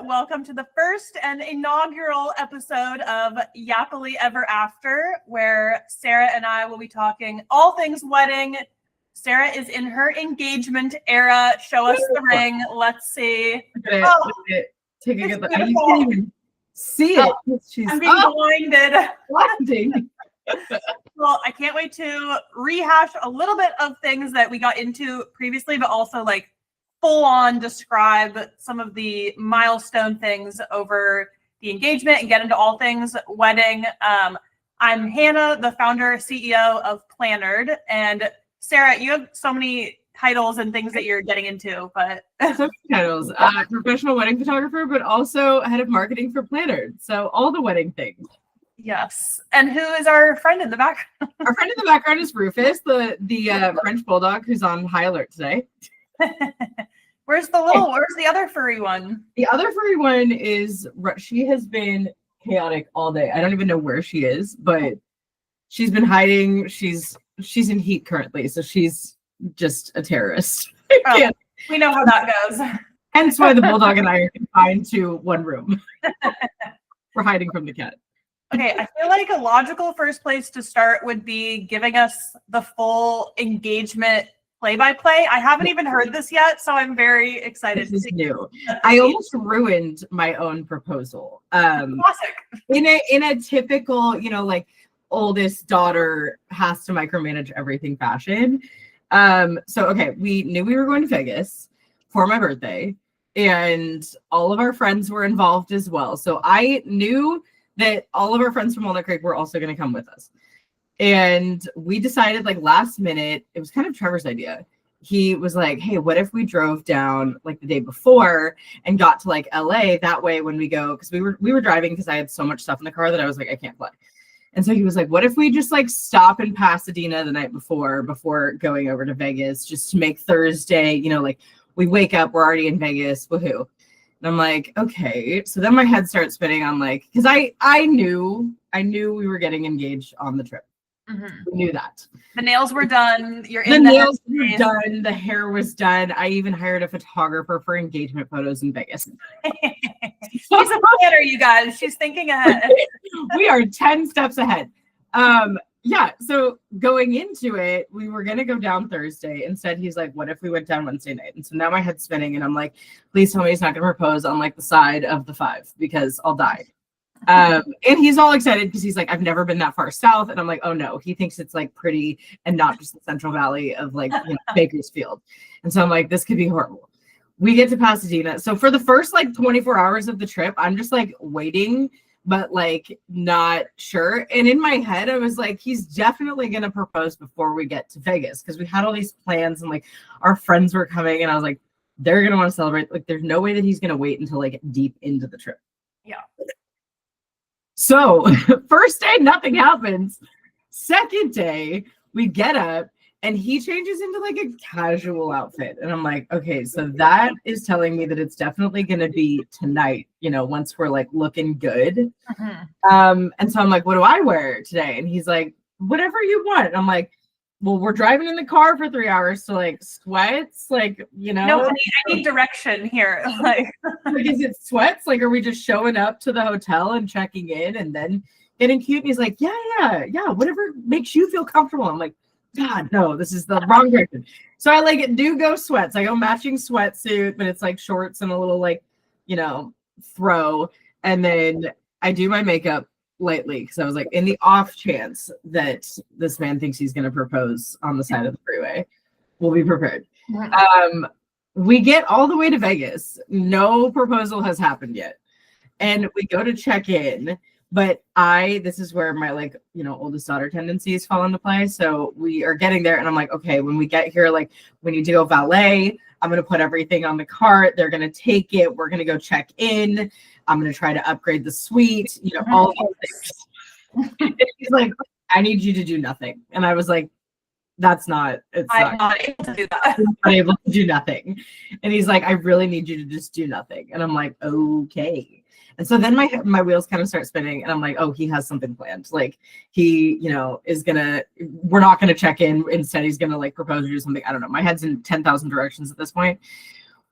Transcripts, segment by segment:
Welcome to the first and inaugural episode of Yappily Ever After, where Sarah and I will be talking all things wedding. Sarah is in her engagement era. Show us the ring. Let's see. Take a good look. You can't even see it. I'm being blinded. Blinding. Well, I can't wait to rehash a little bit of things that we got into previously, but also like full on describe some of the milestone things over the engagement and get into all things wedding. I'm Hannah, the founder, CEO of Plannerd, and Sarah, you have so many titles and things that you're getting into, but so many titles. Professional wedding photographer, but also head of marketing for Plannerd. So all the wedding things. Yes. And who is our friend in the background? Our friend in the background is Rufus, the French bulldog who's on high alert today. Where's the other furry one? The other furry one she has been chaotic all day. I don't even know where she is, but she's been hiding. She's in heat currently, so she's just a terrorist. We know how that goes. Hence why the bulldog and I are confined to one room. We're hiding from the cat. Okay, I feel like a logical first place to start would be giving us the full engagement play-by-play. I haven't even heard this yet, so I'm very excited. This is new. I almost ruined my own proposal. Classic. In a typical, like oldest daughter has to micromanage everything fashion. So we knew we were going to Vegas for my birthday, and all of our friends were involved as well. So I knew that all of our friends from Walnut Creek were also going to come with us. And we decided last minute, it was kind of Trevor's idea. He was like, hey, what if we drove down the day before and got to LA? That way when we go, because we were driving because I had so much stuff in the car that I was like, I can't fly. And so he was like, what if we just stop in Pasadena the night before going over to Vegas, just to make Thursday, we wake up, we're already in Vegas, woohoo. And I'm like, okay. So then my head starts spinning on because I knew we were getting engaged on the trip. Mm-hmm. We knew that. The nails were done. The nails were done. The hair was done. I even hired a photographer for engagement photos in Vegas. She's a planner, you guys. She's thinking ahead. We are 10 steps ahead. So going into it, we were going to go down Thursday. Instead, he's like, what if we went down Wednesday night? And so now my head's spinning and I'm like, please tell me he's not going to propose on the side of the 5 because I'll die. And he's all excited because he's like, I've never been that far south. And I'm like, oh no, he thinks it's pretty and not just the Central Valley of Bakersfield. And so I'm like, this could be horrible. We get to Pasadena. So for the first 24 hours of the trip, I'm just waiting, but not sure. And in my head, I was like, he's definitely going to propose before we get to Vegas because we had all these plans and our friends were coming. And I was like, they're going to want to celebrate. There's no way that he's going to wait until deep into the trip. Yeah. So first day, nothing happens. Second day, we get up and he changes into a casual outfit. And I'm like, okay, so that is telling me that it's definitely going to be tonight, once we're looking good. Mm-hmm. And so I'm like, what do I wear today? And he's like, whatever you want. And I'm like, well, we're driving in the car for 3 hours, so sweats, No, honey, I need direction here. Is it sweats? Are we just showing up to the hotel and checking in and then getting cute? And he's like, yeah, whatever makes you feel comfortable. I'm like, God, no, this is the wrong direction. So I do go sweats. I go matching sweatsuit, but it's shorts and a little throw. And then I do my makeup lightly because I was in the off chance that this man thinks he's going to propose on the side of the freeway, we'll be prepared. We get all the way to Vegas. No proposal has happened yet. And we go to check in, but this is where my oldest daughter tendencies fall into play. So we are getting there and I'm like, okay, when we get here, we need to go valet. I'm going to put everything on the cart. They're going to take it. We're going to go check in. I'm going to try to upgrade the suite, all those things. And he's like, I need you to do nothing. And I was like, I'm not able to do that. I'm not able to do nothing. And he's like, I really need you to just do nothing. And I'm like, okay. And so then my wheels kind of start spinning and I'm like, oh, he has something planned. He, is we're not going to check in. Instead, he's going to propose or do something. I don't know. My head's in 10,000 directions at this point.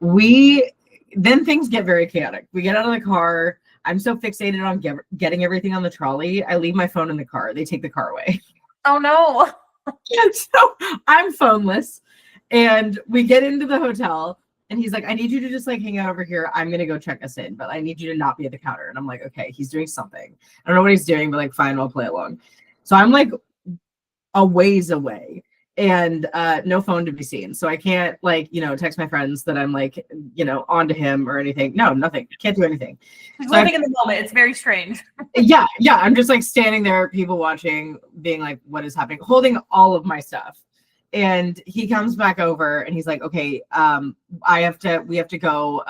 We then things get very chaotic. We get out of the car. I'm so fixated on getting everything on the trolley. I leave my phone in the car. They take the car away. Oh no. And so I'm phoneless. And we get into the hotel. And he's like, I need you to just like hang out over here. I'm going to go check us in, but I need you to not be at the counter. And I'm like, okay, he's doing something. I don't know what he's doing, but like, fine, I'll play along. So I'm like a ways away and no phone to be seen. So I can't like, text my friends that I'm like, onto him or anything. No, nothing. Can't do anything. He's living in the moment. It's very strange. Yeah. I'm just like standing there, people watching, being like, what is happening? Holding all of my stuff. And he comes back over and he's like, okay, we have to go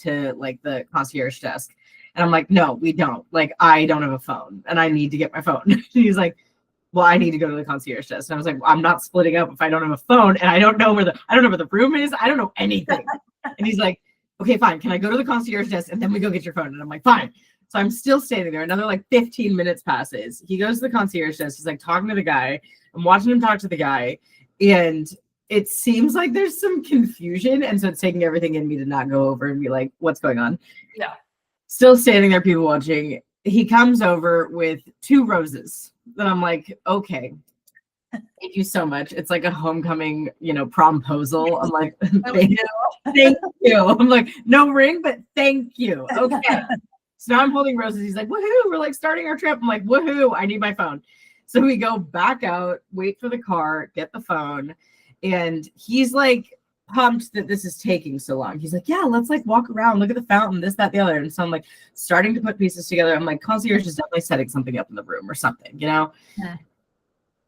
to like the concierge desk. And I'm like, no, we don't. Like, I don't have a phone and I need to get my phone. He's like, well, I need to go to the concierge desk. And I was like, well, I'm not splitting up if I don't have a phone and I don't know where the room is. I don't know anything. And he's like, okay, fine. Can I go to the concierge desk and then we go get your phone? And I'm like, fine. So I'm still standing there. Another like 15 minutes passes. He goes to the concierge desk. He's like talking to the guy. I'm watching him talk to the guy. And it seems like there's some confusion. And so it's taking everything in me to not go over and be like, what's going on? Yeah. Still standing there, people watching. He comes over with 2 roses. And I'm like, okay, thank you so much. It's like a homecoming, promposal. I'm like, thank you. I'm like, no ring, but thank you. Okay. So now I'm holding roses. He's like, woohoo, we're like starting our trip. I'm like, woohoo, I need my phone. So we go back out, wait for the car, get the phone. And he's like pumped that this is taking so long. He's like, yeah, let's like walk around, look at the fountain, this, that, the other. And so I'm like starting to put pieces together. I'm like, concierge is definitely setting something up in the room or something, Yeah.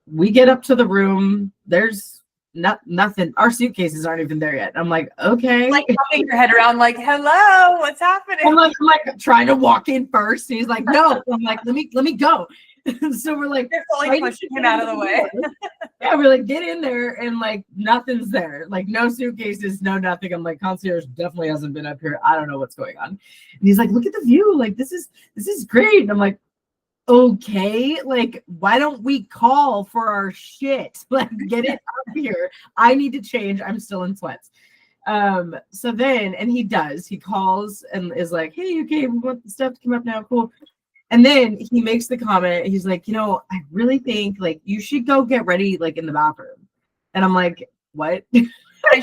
We get up to the room. There's nothing. Our suitcases aren't even there yet. I'm like, okay. Like popping your head around like, hello, what's happening? I'm like trying to walk in first. And he's like, no. I'm like, let me go. So we're like, pushing him out of the way. Yeah, we're like, get in there, and like nothing's there, like no suitcases, no nothing. I'm like, concierge definitely hasn't been up here. I don't know what's going on. And he's like, look at the view, like this is great. And I'm like, okay, like why don't we call for our shit? Like get it up here. I need to change. I'm still in sweats. So then, and he calls and is like, hey, okay, we want the stuff to come up now. Cool. And then he makes the comment, he's like, I really think like you should go get ready like in the bathroom. And I'm like, what? I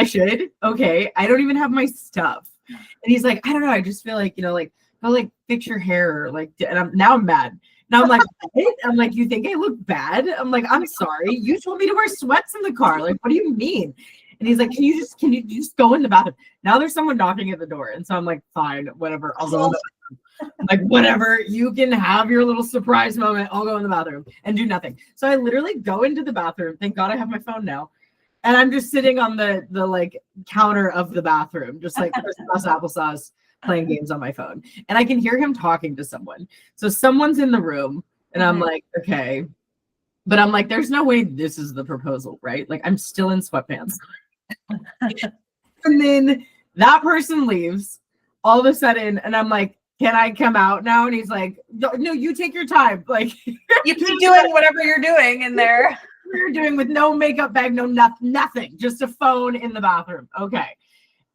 should? Okay. I don't even have my stuff. And he's like, I don't know. I just feel like, go like fix your hair. Like, and I'm mad. Now I'm like, what? I'm like, you think I look bad? I'm like, I'm sorry. You told me to wear sweats in the car. Like, what do you mean? And he's like, can you just go in the bathroom? Now there's someone knocking at the door. And so I'm like, fine, whatever. I'll go in the bathroom. Like, whatever, you can have your little surprise moment. I'll go in the bathroom and do nothing. So I literally go into the bathroom. Thank God I have my phone now. And I'm just sitting on the like counter of the bathroom, just like applesauce, playing games on my phone. And I can hear him talking to someone. So someone's in the room and I'm like, okay. But I'm like, there's no way this is the proposal, right? Like I'm still in sweatpants. And then that person leaves all of a sudden. And I'm like, can I come out now? And he's like, no, you take your time. Like you keep doing whatever you're doing in there. You're doing with no makeup bag, no nothing, just a phone in the bathroom. Okay.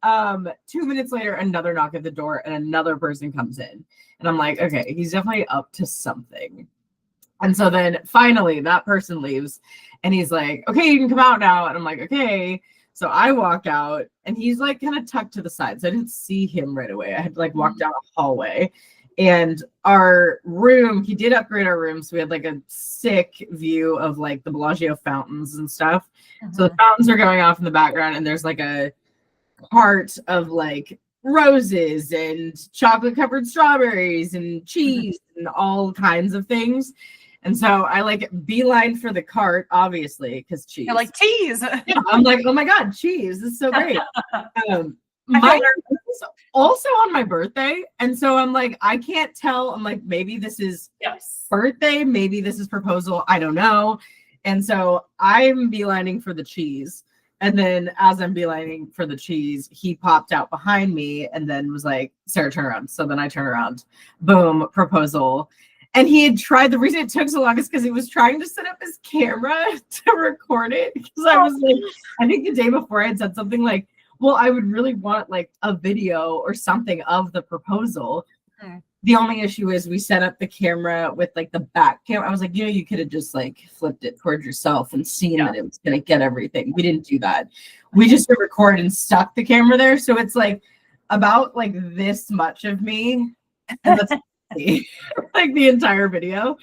2 minutes later, another knock at the door and another person comes in. And I'm like, okay, he's definitely up to something. And so then finally that person leaves and he's like, okay, you can come out now. And I'm like, okay. So I walk out and he's like kind of tucked to the side. So I didn't see him right away. I had to like walk down a hallway. And our room, he did upgrade our room. So we had like a sick view of like the Bellagio fountains and stuff. So the fountains are going off in the background and there's like a cart of like roses and chocolate covered strawberries and cheese and all kinds of things. And so I like beeline for the cart, obviously, because cheese. You're like cheese. Yeah, I'm like, oh my God, cheese. This is so great. My is also on my birthday. And so I'm like, I can't tell. I'm like, maybe this is birthday. Maybe this is proposal. I don't know. And so I'm beelining for the cheese. And then as I'm beelining for the cheese, he popped out behind me and then was like, Sarah, turn around. So then I turn around. Boom, proposal. And he had tried, the reason it took so long is because he was trying to set up his camera to record it. Because I was like, I think the day before I had said something like, Well, I would really want like a video or something of the proposal. Hmm. The only issue is we set up the camera with like the back camera. I was like, you could have just like flipped it towards yourself and seen that it was going to get everything. We didn't do that. We just hit record and stuck the camera there. So it's like about like this much of me. And that's like the entire video.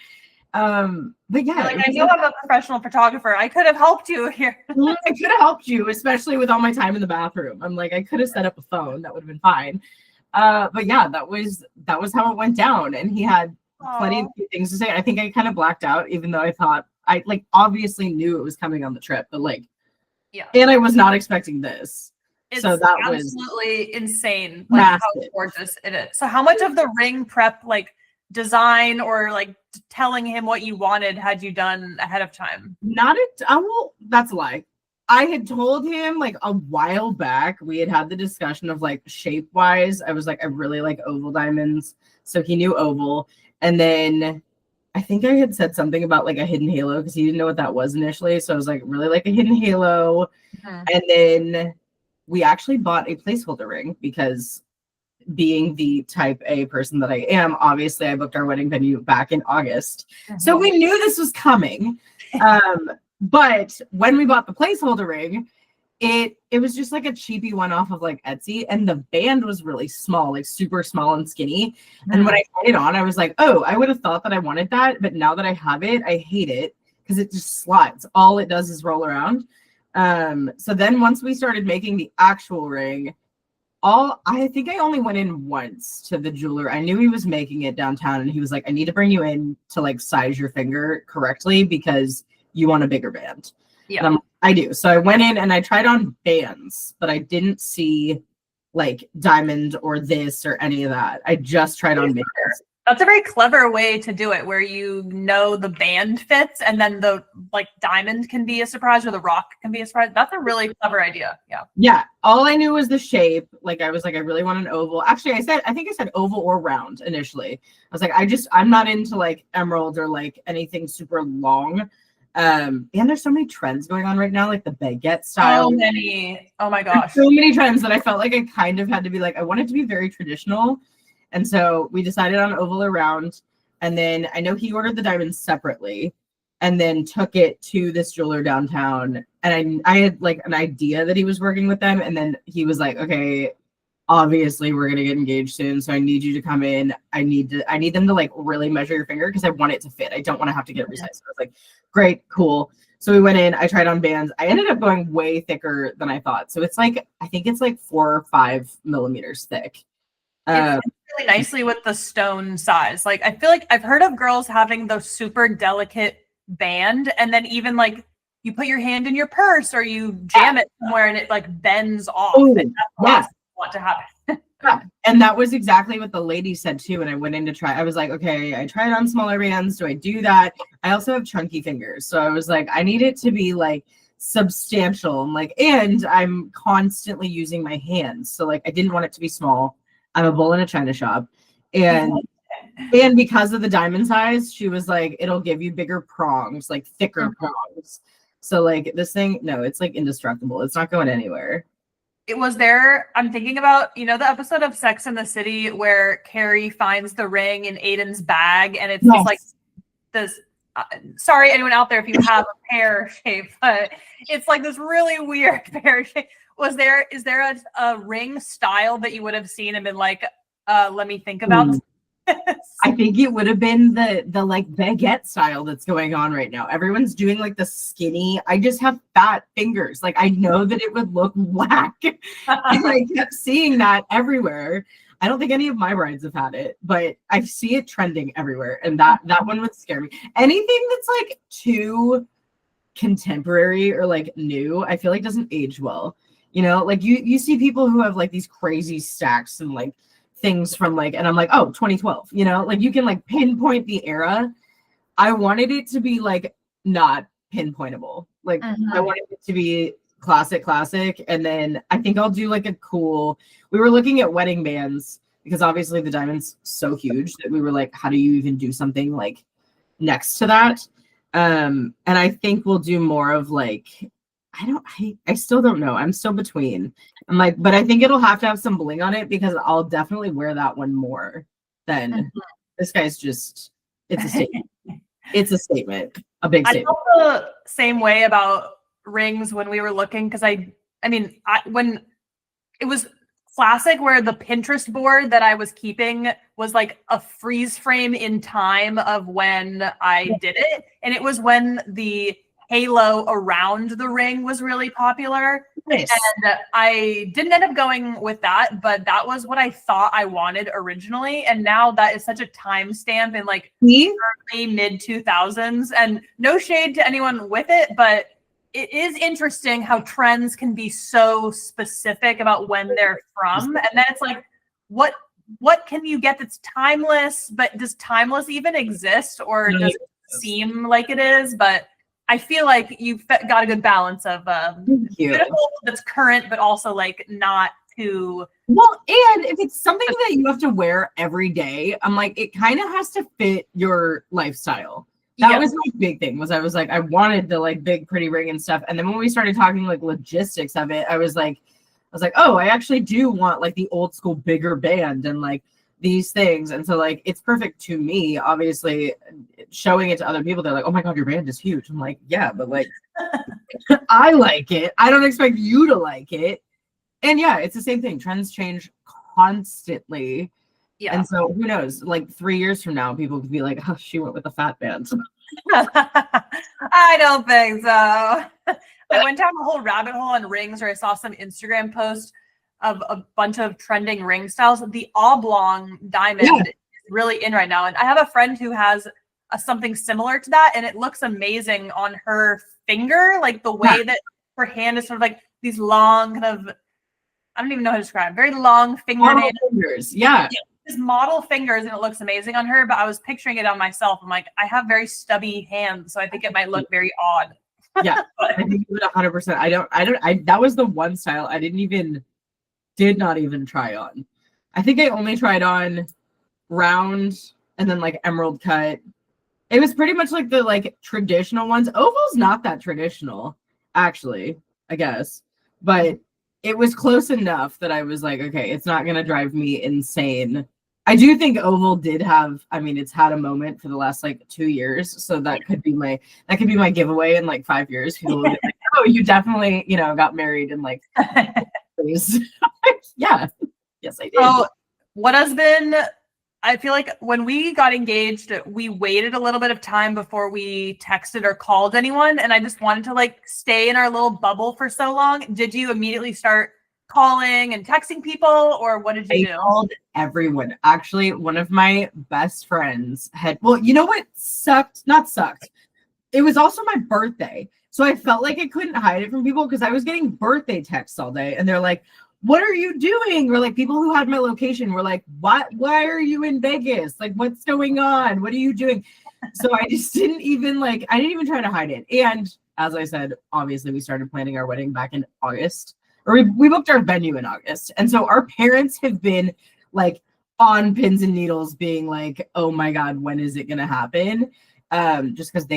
But yeah, like, I know I'm a professional photographer. I could have helped you here. I could have helped you, especially with all my time in the bathroom. I'm like, I could have set up a phone. That would have been fine. But yeah, that was how it went down. And he had plenty of things to say. I think I kind of blacked out, even though I thought I like obviously knew it was coming on the trip, but like, and I was not expecting this. It's so that absolutely insane. Like how gorgeous it is. So how much of the ring prep, like design or like telling him what you wanted, had you done ahead of time? That's a lie. I had told him like a while back, we had the discussion of like shape wise. I was like, I really like oval diamonds. So he knew oval. And then I think I had said something about like a hidden halo because he didn't know what that was initially. So I was like, really like a hidden halo. And then we actually bought a placeholder ring because being the type A person that I am, obviously I booked our wedding venue back in August. So we knew this was coming. But when we bought the placeholder ring, it was just like a cheapy one off of like Etsy, and the band was really small, like super small and skinny. And when I put it on, I was like, oh, I would have thought that I wanted that, but now that I have it, I hate it because it just slides. All it does is roll around. So then once we started making the actual ring, I think I only went in once to the jeweler. I knew he was making it downtown, and he was like, I need to bring you in to like size your finger correctly because you want a bigger band. Yeah. And I do. So I went in and I tried on bands, but I didn't see like diamond or this or any of that. I just tried on bands. That's a very clever way to do it, where you know the band fits and then the like diamond can be a surprise or the rock can be a surprise. That's a really clever idea. Yeah. Yeah. All I knew was the shape. Like I was like, I really want an oval. Actually, I think I said oval or round initially. I was like, I'm not into like emerald or like anything super long. And there's so many trends going on right now, like the baguette style. So many. Oh my gosh. There's so many trends that I felt like I kind of had to be like, I want it to be very traditional. And so we decided on oval or round. And then I know he ordered the diamonds separately and then took it to this jeweler downtown. And I had like an idea that he was working with them. And then he was like, okay, obviously we're going to get engaged soon. So I need you to come in. I need them to like really measure your finger because I want it to fit. I don't want to have to get it resized. So I was like, great, cool. So we went in, I tried on bands. I ended up going way thicker than I thought. So it's like, I think it's like 4 or 5 millimeters thick. It fits really nicely with the stone size. Like I feel like I've heard of girls having the super delicate band, and then even like you put your hand in your purse or you jam it somewhere and it like bends off. Ooh, and that's what I want to happen. Yeah. And that was exactly what the lady said too. And I went in to try. I was like, okay, I tried on smaller bands. Do I do that? I also have chunky fingers. So I was like, I need it to be like substantial. And I'm constantly using my hands. So like I didn't want it to be small. I'm a bull in a china shop. And because of the diamond size, she was like, it'll give you bigger prongs, like thicker prongs. So like this thing, no, it's like indestructible. It's not going anywhere. It was there. I'm thinking about, the episode of Sex and the City where Carrie finds the ring in Aiden's bag, and it's just like this. Sorry, anyone out there, if you have a pear shape, but it's like this really weird pear shape. Is there a ring style that you would have seen and been like, let me think about this? I think it would have been the like baguette style that's going on right now. Everyone's doing like the skinny. I just have fat fingers. Like I know that it would look whack. And I kept seeing that everywhere. I don't think any of my brides have had it, but I see it trending everywhere. And that one would scare me. Anything that's like too contemporary or like new, I feel like doesn't age well. Like you see people who have like these crazy stacks and like things from like, and I'm like, oh, 2012, like you can like pinpoint the era. I wanted it to be like not pinpointable. Like I wanted it to be classic. And then I think I'll do like we were looking at wedding bands because obviously the diamond's so huge that we were like, how do you even do something like next to that? And I think we'll do more of like, I still don't know. I'm still between. I'm like, but I think it'll have to have some bling on it because I'll definitely wear that one more than this guy's just, it's a statement. It's a statement, a big I statement. felt the same way about rings when we were looking because when it was classic where the Pinterest board that I was keeping was like a freeze frame in time of when I did it. And it was when the halo around the ring was really popular. Nice. And I didn't end up going with that, but that was what I thought I wanted originally. And now that is such a timestamp in like early mid 2000s. And no shade to anyone with it, but it is interesting how trends can be so specific about when they're from. And then it's like, what can you get that's timeless? But does timeless even exist, or does it seem like it is? But I feel like you've got a good balance of beautiful that's current, but also like not too well. And if it's something that you have to wear every day, I'm like, it kind of has to fit your lifestyle. That was my big thing. Was I was like, I wanted the like big pretty ring and stuff. And then when we started talking like logistics of it, I was like, oh, I actually do want like the old school bigger band and like these things. And so like it's perfect to me. Obviously, showing it to other people, they're like, oh my God, your band is huge. I'm like, yeah, but like I like it. I don't expect you to like it. And yeah, it's the same thing. Trends change constantly. Yeah. And so who knows, like 3 years from now, people could be like, oh, she went with a fat band. I don't think so. I went down a whole rabbit hole on rings where I saw some Instagram post of a bunch of trending ring styles. The oblong diamond is really in right now. And I have a friend who has something similar to that, and it looks amazing on her finger, like the way that her hand is sort of like these long kind of, I don't even know how to describe, very long fingers. Yeah. His model fingers, and it looks amazing on her, but I was picturing it on myself. I'm like, I have very stubby hands, so I think it might look very odd. Yeah, I think you would 100%. That was the one style I did not even try on. I think I only tried on round and then like emerald cut. It was pretty much like the like traditional ones. Oval's not that traditional, actually, I guess, but it was close enough that I was like, okay, it's not going to drive me insane. I do think oval did have, I mean, it's had a moment for the last like 2 years. So that could be my giveaway in like 5 years. People will be like, oh, you definitely, got married in like, yeah, yes, I did. So what has been, I feel like when we got engaged, we waited a little bit of time before we texted or called anyone. And I just wanted to like stay in our little bubble for so long. Did you immediately start calling and texting people, or what did you do? I called everyone. Actually, one of my best friends well, you know what not sucked. It was also my birthday. So I felt like I couldn't hide it from people because I was getting birthday texts all day. And they're like, what are you doing? Or like people who had my location were like, what? Why are you in Vegas? Like, what's going on? What are you doing? So I just didn't even try to hide it. And as I said, obviously we started planning our wedding back in August, or we booked our venue in August. And so our parents have been like on pins and needles being like, oh my God, when is it going to happen? Just because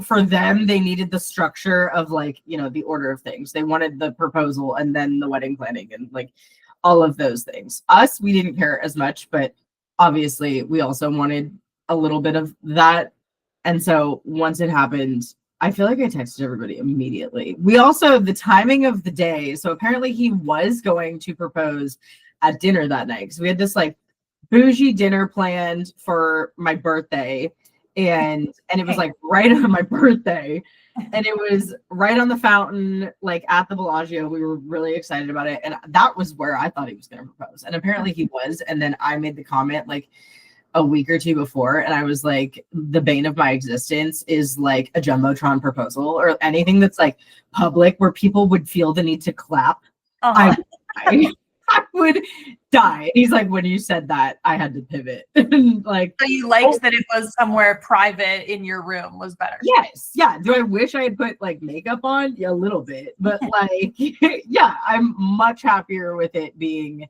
for them, they needed the structure of like, the order of things. They wanted the proposal and then the wedding planning and like all of those things. Us, we didn't care as much, but obviously we also wanted a little bit of that. And so once it happened, I feel like I texted everybody immediately. We also, the timing of the day. So apparently he was going to propose at dinner that night. So we had this like bougie dinner planned for my birthday. And it was like right on my birthday, and it was right on the fountain, like at the Bellagio. We were really excited about it. And that was where I thought he was going to propose. And apparently he was. And then I made the comment like a week or two before. And I was like, the bane of my existence is like a Jumbotron proposal or anything that's like public where people would feel the need to clap. I would die. And he's like, when you said that, I had to pivot. Like, so you liked that it was somewhere private in your room was better. Yes. Yeah. Do I wish I had put like makeup on? Yeah, a little bit. But like, yeah, I'm much happier with it being,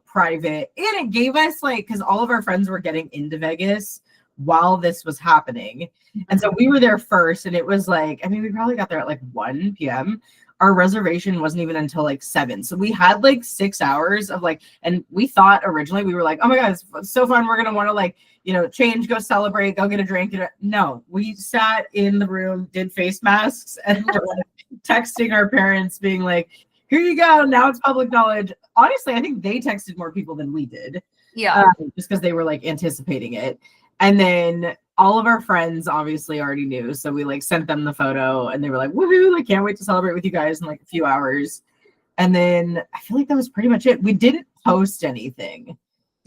private. And it gave us like, because all of our friends were getting into Vegas while this was happening. And so we were there first, and it was like, I mean, we probably got there at like 1 p.m. Our reservation wasn't even until like 7. So we had like 6 hours of like, and we thought originally, we were like, oh my God, it's so fun. We're going to want to like, you know, change, go celebrate, go get a drink. No, we sat in the room, did face masks, and were like texting our parents being like, here you go. Now it's public knowledge. Honestly, I think they texted more people than we did. Yeah. Just because they were like anticipating it. And then all of our friends obviously already knew. So we like sent them the photo and they were like, woohoo, I can't wait to celebrate with you guys in like a few hours. And then I feel like that was pretty much it. We didn't post anything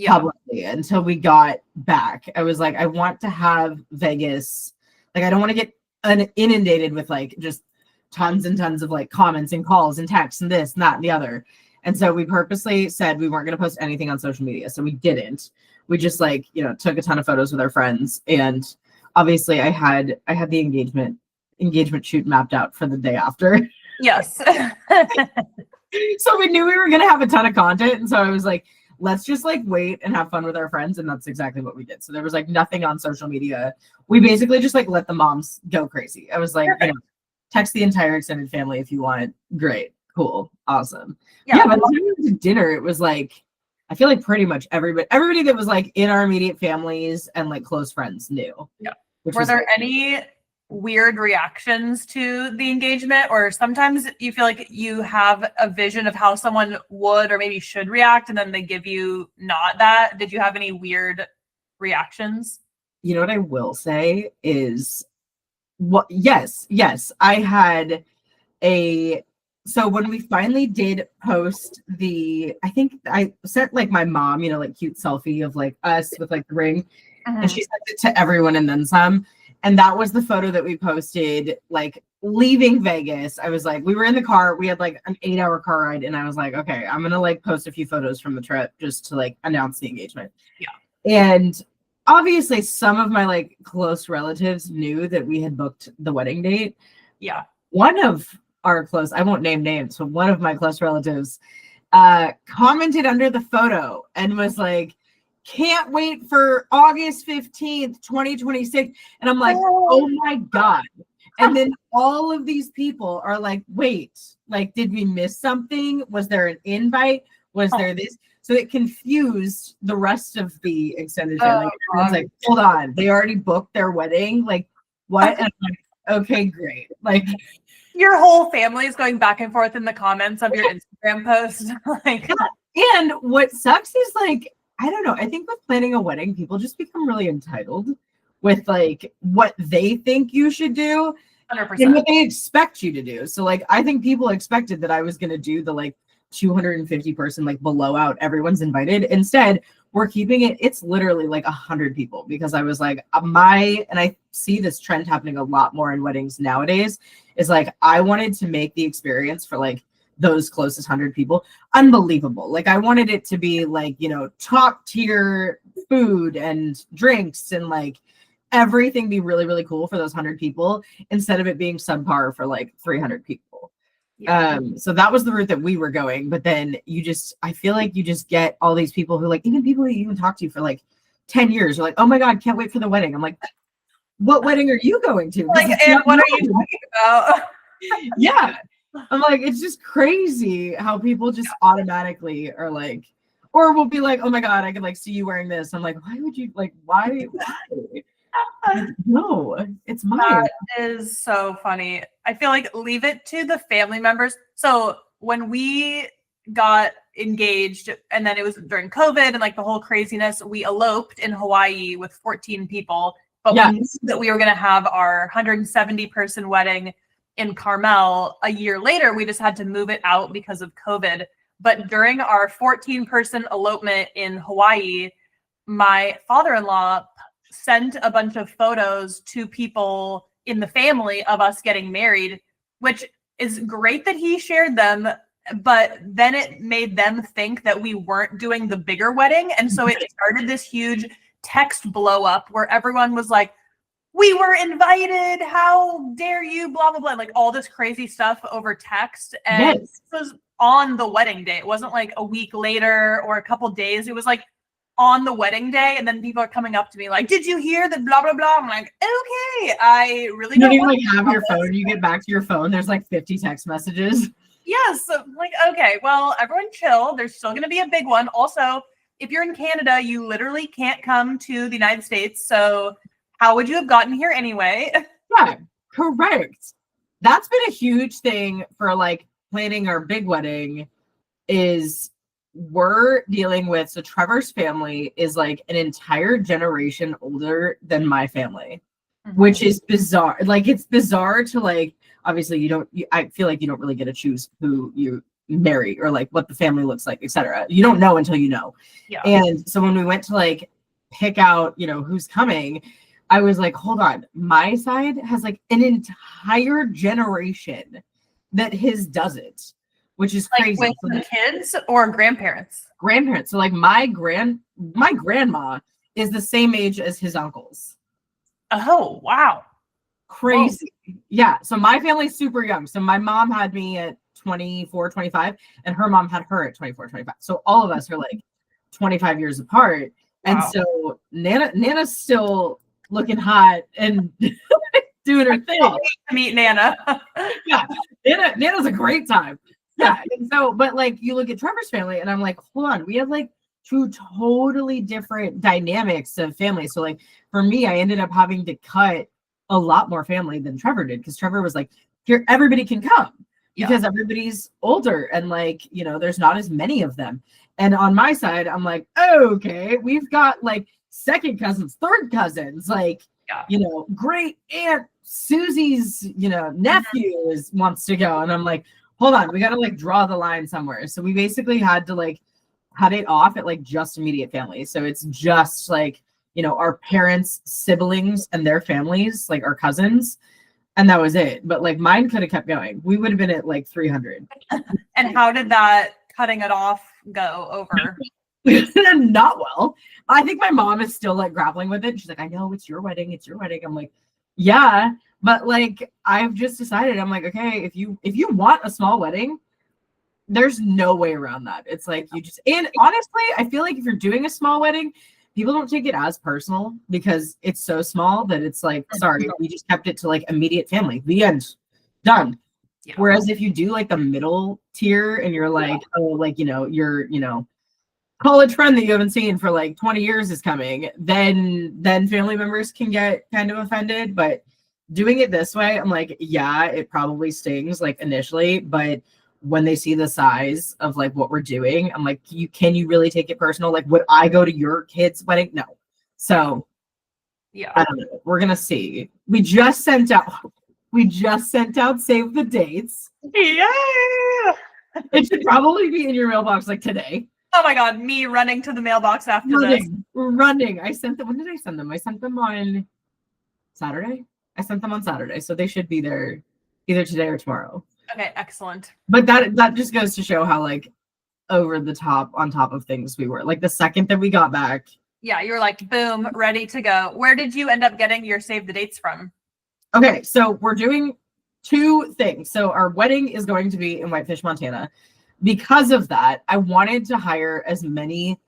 publicly until we got back. I was like, I want to have Vegas. Like, I don't want to get inundated with like just tons and tons of like comments and calls and texts and this and that and the other. And so we purposely said we weren't going to post anything on social media. So we didn't. We just like, you know, took a ton of photos with our friends. And obviously I had the engagement shoot mapped out for the day after. Yes. So we knew we were going to have a ton of content. And so I was like, let's just like wait and have fun with our friends. And that's exactly what we did. So there was like nothing on social media. We basically just like let the moms go crazy. I was like, you know, text the entire extended family if you want. Great. Cool. Awesome. Yeah, but when we went to dinner, it was like, I feel like pretty much everybody that was like in our immediate families and like close friends knew. Yeah. Were there any weird reactions to the engagement, or sometimes you feel like you have a vision of how someone would or maybe should react and then they give you not that? Did you have any weird reactions? You know what I will say is yes, I had so when we finally did post I think I sent like my mom, you know, like cute selfie of like us with like the ring, and she sent it to everyone and then some. And that was the photo that we posted, like leaving Vegas. I was like, we were in the car, we had like an 8-hour car ride, and I was like, okay, I'm gonna like post a few photos from the trip just to like announce the engagement. Yeah. And obviously some of my like close relatives knew that we had booked the wedding date. Yeah. One of our close, I won't name names, but one of my close relatives commented under the photo and was like, can't wait for August 15th, 2026. And I'm like, oh my God. And then all of these people are like, wait, like, did we miss something? Was there an invite? Was there this? So it confused the rest of the extended family. I was like, hold on, they already booked their wedding. Like, what? And I'm like, okay, great. Like, your whole family is going back and forth in the comments of your Instagram post. Like, and what sucks is like, I don't know. I think with planning a wedding, people just become really entitled with like what they think you should do 100%. And what they expect you to do. So like, I think people expected that I was going to do the like 250 person, like below out, everyone's invited. Instead, we're keeping it's literally like 100 people, because I was like, and I see this trend happening a lot more in weddings nowadays, is like, I wanted to make the experience for like those closest 100 people unbelievable. Like, I wanted it to be like, you know, top tier food and drinks and like everything be really, really cool for those 100 people, instead of it being subpar for like 300 people. Yeah. So that was the route that we were going. But then I feel like you just get all these people who like, even people who you even talk to for like 10 years are like, oh my God, can't wait for the wedding. I'm like, what wedding are you going to? Like, and what are you talking about? Yeah. I'm like, it's just crazy how people just automatically are like, or will be like, oh my God, I could like see you wearing this. I'm like, why would you like, why? No, it's mine. That is so funny. I feel like leave it to the family members. So when we got engaged, and then it was during COVID and like the whole craziness, we eloped in Hawaii with 14 people, but we knew that we were going to have our 170 person wedding in Carmel a year later. We just had to move it out because of COVID. But during our 14 person elopement in Hawaii, my father-in-law sent a bunch of photos to people in the family of us getting married, which is great that he shared them, but then it made them think that we weren't doing the bigger wedding. And so it started this huge text blow up where everyone was like, we were invited, how dare you, blah, blah, blah, like all this crazy stuff over text. And it was on the wedding day. It wasn't like a week later or a couple days. It was like on the wedding day, and then people are coming up to me like, did you hear that blah blah blah? I'm like, okay, I really You don't even want like have your phone. You get back to your phone, there's like 50 text messages. Yes, like, okay, well, everyone chill. There's still going to be a big one. Also, if you're in Canada, you literally can't come to the United States. So how would you have gotten here anyway? Yeah, correct. That's been a huge thing for like planning our big wedding is we're dealing with, so Trevor's family is like an entire generation older than my family, which is bizarre. Like, it's bizarre to like, obviously I feel like you don't really get to choose who you marry or like what the family looks like, etc. You don't know until you know. Yeah. And so when we went to like pick out, who's coming, I was like, hold on, my side has like an entire generation that his doesn't, which is crazy. Like with the kids or grandparents? Grandparents. So like my grandma is the same age as his uncles. Oh, wow. Crazy. Whoa. Yeah. So my family's super young. So my mom had me at 24, 25, and her mom had her at 24, 25. So all of us are like 25 years apart. Wow. And so Nana's still looking hot and doing her thing. To meet Nana. Yeah. Nana's a great time. Yeah. And so, but like you look at Trevor's family and I'm like, hold on, we have like two totally different dynamics of family. So like for me, I ended up having to cut a lot more family than Trevor did, because Trevor was like, here, everybody can come because everybody's older and like, there's not as many of them. And on my side, I'm like, okay, we've got like second cousins, third cousins, like, great Aunt Susie's, nephew wants to go. And I'm like, hold on, we got to like draw the line somewhere. So we basically had to like cut it off at like just immediate family. So it's just like, our parents' siblings and their families, like our cousins, and that was it. But like mine could have kept going. We would have been at like 300. And how did that cutting it off go over? Not well. I think my mom is still like grappling with it. She's like, I know it's your wedding. It's your wedding. I'm like, yeah, but like I've just decided. I'm like, okay, if you want a small wedding, there's no way around that. It's like and honestly, I feel like if you're doing a small wedding, people don't take it as personal because it's so small that it's like, sorry, we just kept it to like immediate family. The end. Done. Yeah. Whereas if you do like the middle tier and you're like, oh, like, your, college friend that you haven't seen for like 20 years is coming, then family members can get kind of offended. But doing it this way, I'm like, yeah, it probably stings like initially, but when they see the size of like what we're doing, I'm like, can you really take it personal? Like, would I go to your kid's wedding? No. So yeah, I don't know. We're gonna see. We just sent out save the dates. Yeah. It should probably be in your mailbox like today. Oh my God, me running to the mailbox after this. Running. When did I send them? I sent them on Saturday. So they should be there either today or tomorrow. Okay, excellent. But that just goes to show how like over the top on top of things we were. Like the second that we got back. Yeah, you were like, boom, ready to go. Where did you end up getting your save the dates from? Okay, so we're doing two things. So our wedding is going to be in Whitefish, Montana. Because of that, I wanted to hire as many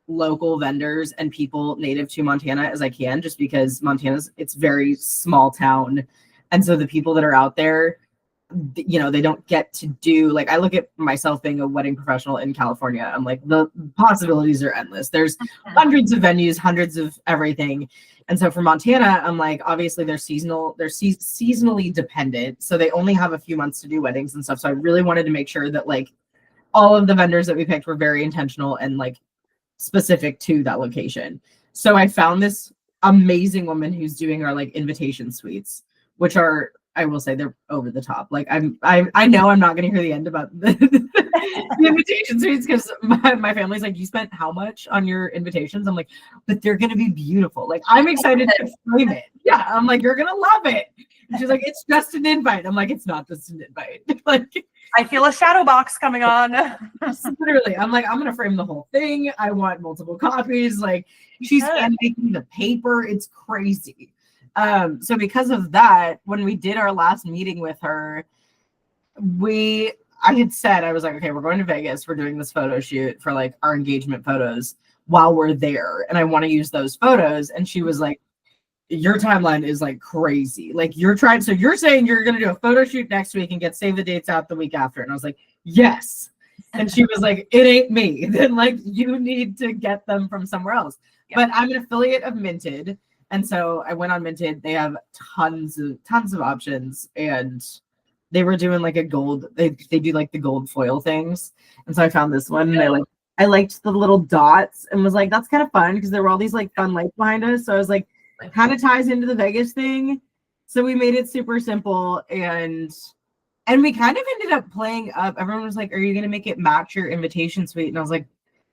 local vendors and people native to Montana as I can, just because it's very small town. And so the people that are out there, they don't get to do, like, I look at myself being a wedding professional in California. I'm like, the possibilities are endless. There's hundreds of venues, hundreds of everything. And so for Montana, I'm like, obviously they're seasonally dependent. So they only have a few months to do weddings and stuff. So I really wanted to make sure that like all of the vendors that we picked were very intentional and like specific to that location. So I found this amazing woman who's doing our like invitation suites, which are, I will say, they're over the top. Like I know I'm not going to hear the end about the invitation suites because my family's like, you spent how much on your invitations? I'm like, but they're going to be beautiful. Like I'm excited to frame it. Yeah, I'm like, you're going to love it. And she's like, it's just an invite. I'm like, it's not just an invite. Like I feel a shadow box coming on. Literally, I'm like, I'm going to frame the whole thing. I want multiple copies. Like she's hand making the paper. It's crazy. So because of that, when we did our last meeting with her, I had said, I was like, okay, we're going to Vegas. We're doing this photo shoot for like our engagement photos. while we're there, and I want to use those photos. And she was like, your timeline is like crazy. Like you're saying you're going to do a photo shoot next week and get save the dates out the week after. And I was like, yes. And she was like, it ain't me. Then like, you need to get them from somewhere else. Yeah. But I'm an affiliate of Minted. And so I went on Minted. They have tons of options, and they were doing like a gold, they do like the gold foil things. And so I found this one, and I liked the little dots and was like, that's kind of fun, because there were all these like fun lights behind us. So I was like, kind of ties into the Vegas thing. So we made it super simple, and we kind of ended up playing up. Everyone was like, are you going to make it match your invitation suite? And I was like,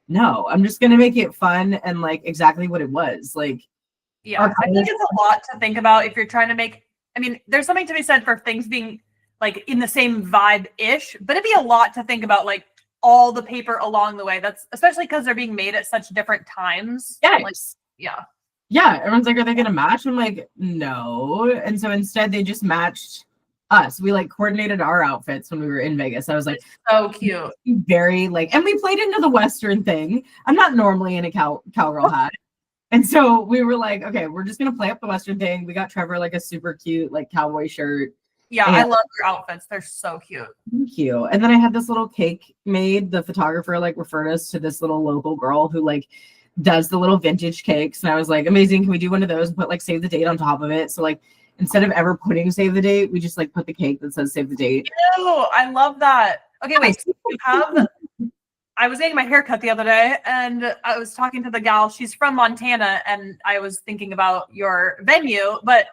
no, I'm just going to make it fun and like exactly what it was. Like, yeah, I think it's a lot to think about if you're trying to make, I mean, there's something to be said for things being like in the same vibe-ish, but it'd be a lot to think about like all the paper along the way. That's especially because they're being made at such different times. Yeah. Like, yeah. Yeah. Everyone's like, are they going to match? I'm like, no. And so instead they just matched us. We like coordinated our outfits when we were in Vegas. I was like, so cute. Very like, and we played into the Western thing. I'm not normally in a cowgirl hat. And so we were like, okay, we're just going to play up the Western thing. We got Trevor like a super cute like cowboy shirt. Yeah, I love your outfits. They're so cute. Thank you. And then I had this little cake made. The photographer like referred us to this little local girl who like does the little vintage cakes. And I was like, amazing. Can we do one of those and put like save the date on top of it? So like instead of ever putting save the date, we just like put the cake that says save the date. Oh, I love that. Okay, wait. So you have, I was getting my hair cut the other day, and I was talking to the gal. She's from Montana, and I was thinking about your venue, but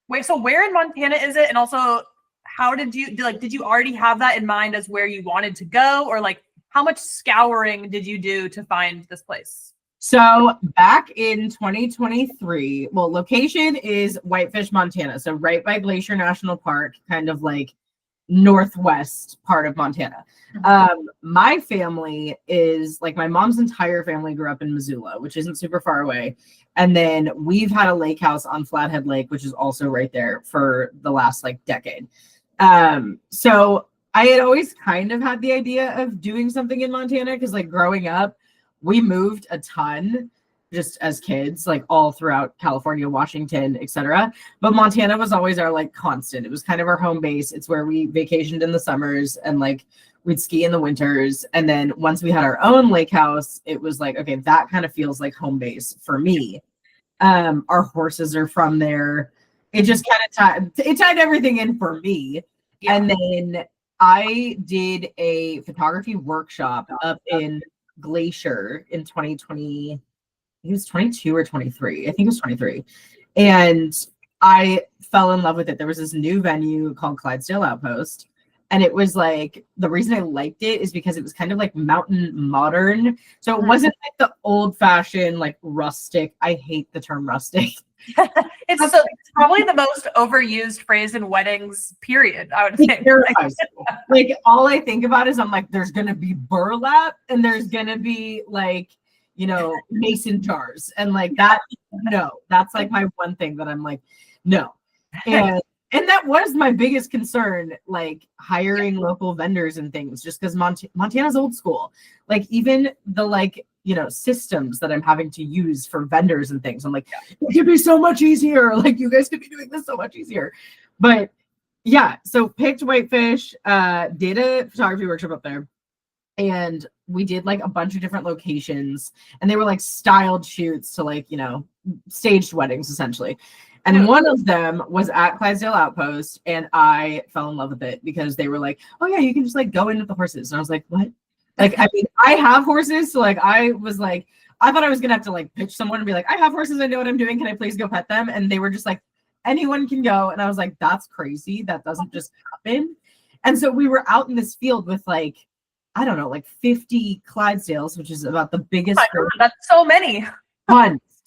wait, so where in Montana is it? And also, how did you already have that in mind as where you wanted to go, or like how much scouring did you do to find this place? So back in 2023, well, location is Whitefish, Montana. So right by Glacier National Park, kind of like northwest part of Montana. My family is like, my mom's entire family grew up in Missoula, which isn't super far away. And then we've had a lake house on Flathead Lake, which is also right there for the last like decade. So I had always kind of had the idea of doing something in Montana, because like growing up, we moved a ton just as kids, like all throughout California, Washington, etc. But Montana was always our like constant. It was kind of our home base. It's where we vacationed in the summers, and like we'd ski in the winters. And then once we had our own lake house, it was like, okay, that kind of feels like home base for me. Our horses are from there. It just kind of tied everything in for me. Yeah. And then I did a photography workshop up in Glacier in 2020. He was 22 or 23. I think it was 23. And I fell in love with it. There was this new venue called Clydesdale Outpost. And it was like, the reason I liked it is because it was kind of like mountain modern. So it wasn't like the old fashioned, like rustic. I hate the term rustic. It's probably the most overused phrase in weddings, period, I would say. Like all I think about is I'm like, there's going to be burlap, and there's going to be like, you know, mason jars, and like that. No, that's like my one thing that I'm like, no. And that was my biggest concern, like hiring local vendors and things, just because Montana's old school. Like even the like, you know, systems that I'm having to use for vendors and things. I'm like, it could be so much easier. Like you guys could be doing this so much easier. But yeah, so picked Whitefish, did a photography workshop up there. And we did like a bunch of different locations, and they were like styled shoots to like, you know, staged weddings essentially. And one of them was at Clydesdale Outpost, and I fell in love with it because they were like, oh yeah, you can just like go in with the horses. And I was like, what? Like, I mean, I have horses. So like, I was like, I thought I was going to have to like pitch someone and be like, I have horses. I know what I'm doing. Can I please go pet them? And they were just like, anyone can go. And I was like, that's crazy. That doesn't just happen. And so we were out in this field with like, I don't know, like 50 Clydesdales, which is about the biggest. That's so many.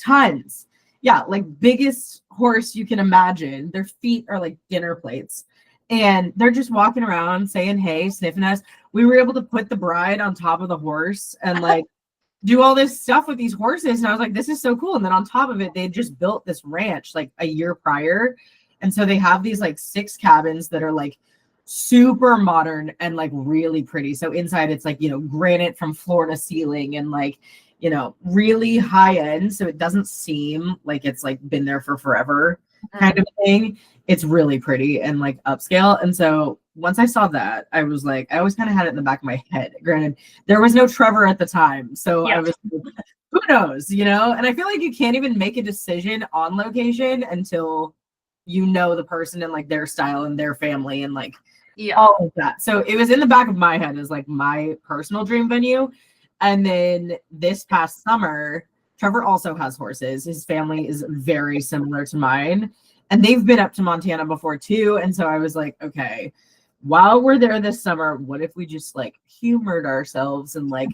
Tons. Yeah, like biggest horse you can imagine. Their feet are like dinner plates. And they're just walking around saying, hey, sniffing us. We were able to put the bride on top of the horse and like do all this stuff with these horses. And I was like, this is so cool. And then on top of it, they just built this ranch like a year prior. And so they have these like 6 cabins that are like super modern and like really pretty. So inside it's like, you know, granite from floor to ceiling, and like really high end. So it doesn't seem like it's like been there for forever kind of thing. It's really pretty and like upscale. And so once I saw that, I was like, I always kind of had it in the back of my head. Granted, there was no Trevor at the time. So I was like, who knows, And I feel like you can't even make a decision on location until you know the person and like their style and their family and like all of that. So it was in the back of my head as like my personal dream venue. And then this past summer, Trevor also has horses. His family is very similar to mine. And they've been up to Montana before too. And so I was like, okay, while we're there this summer, what if we just like humored ourselves and like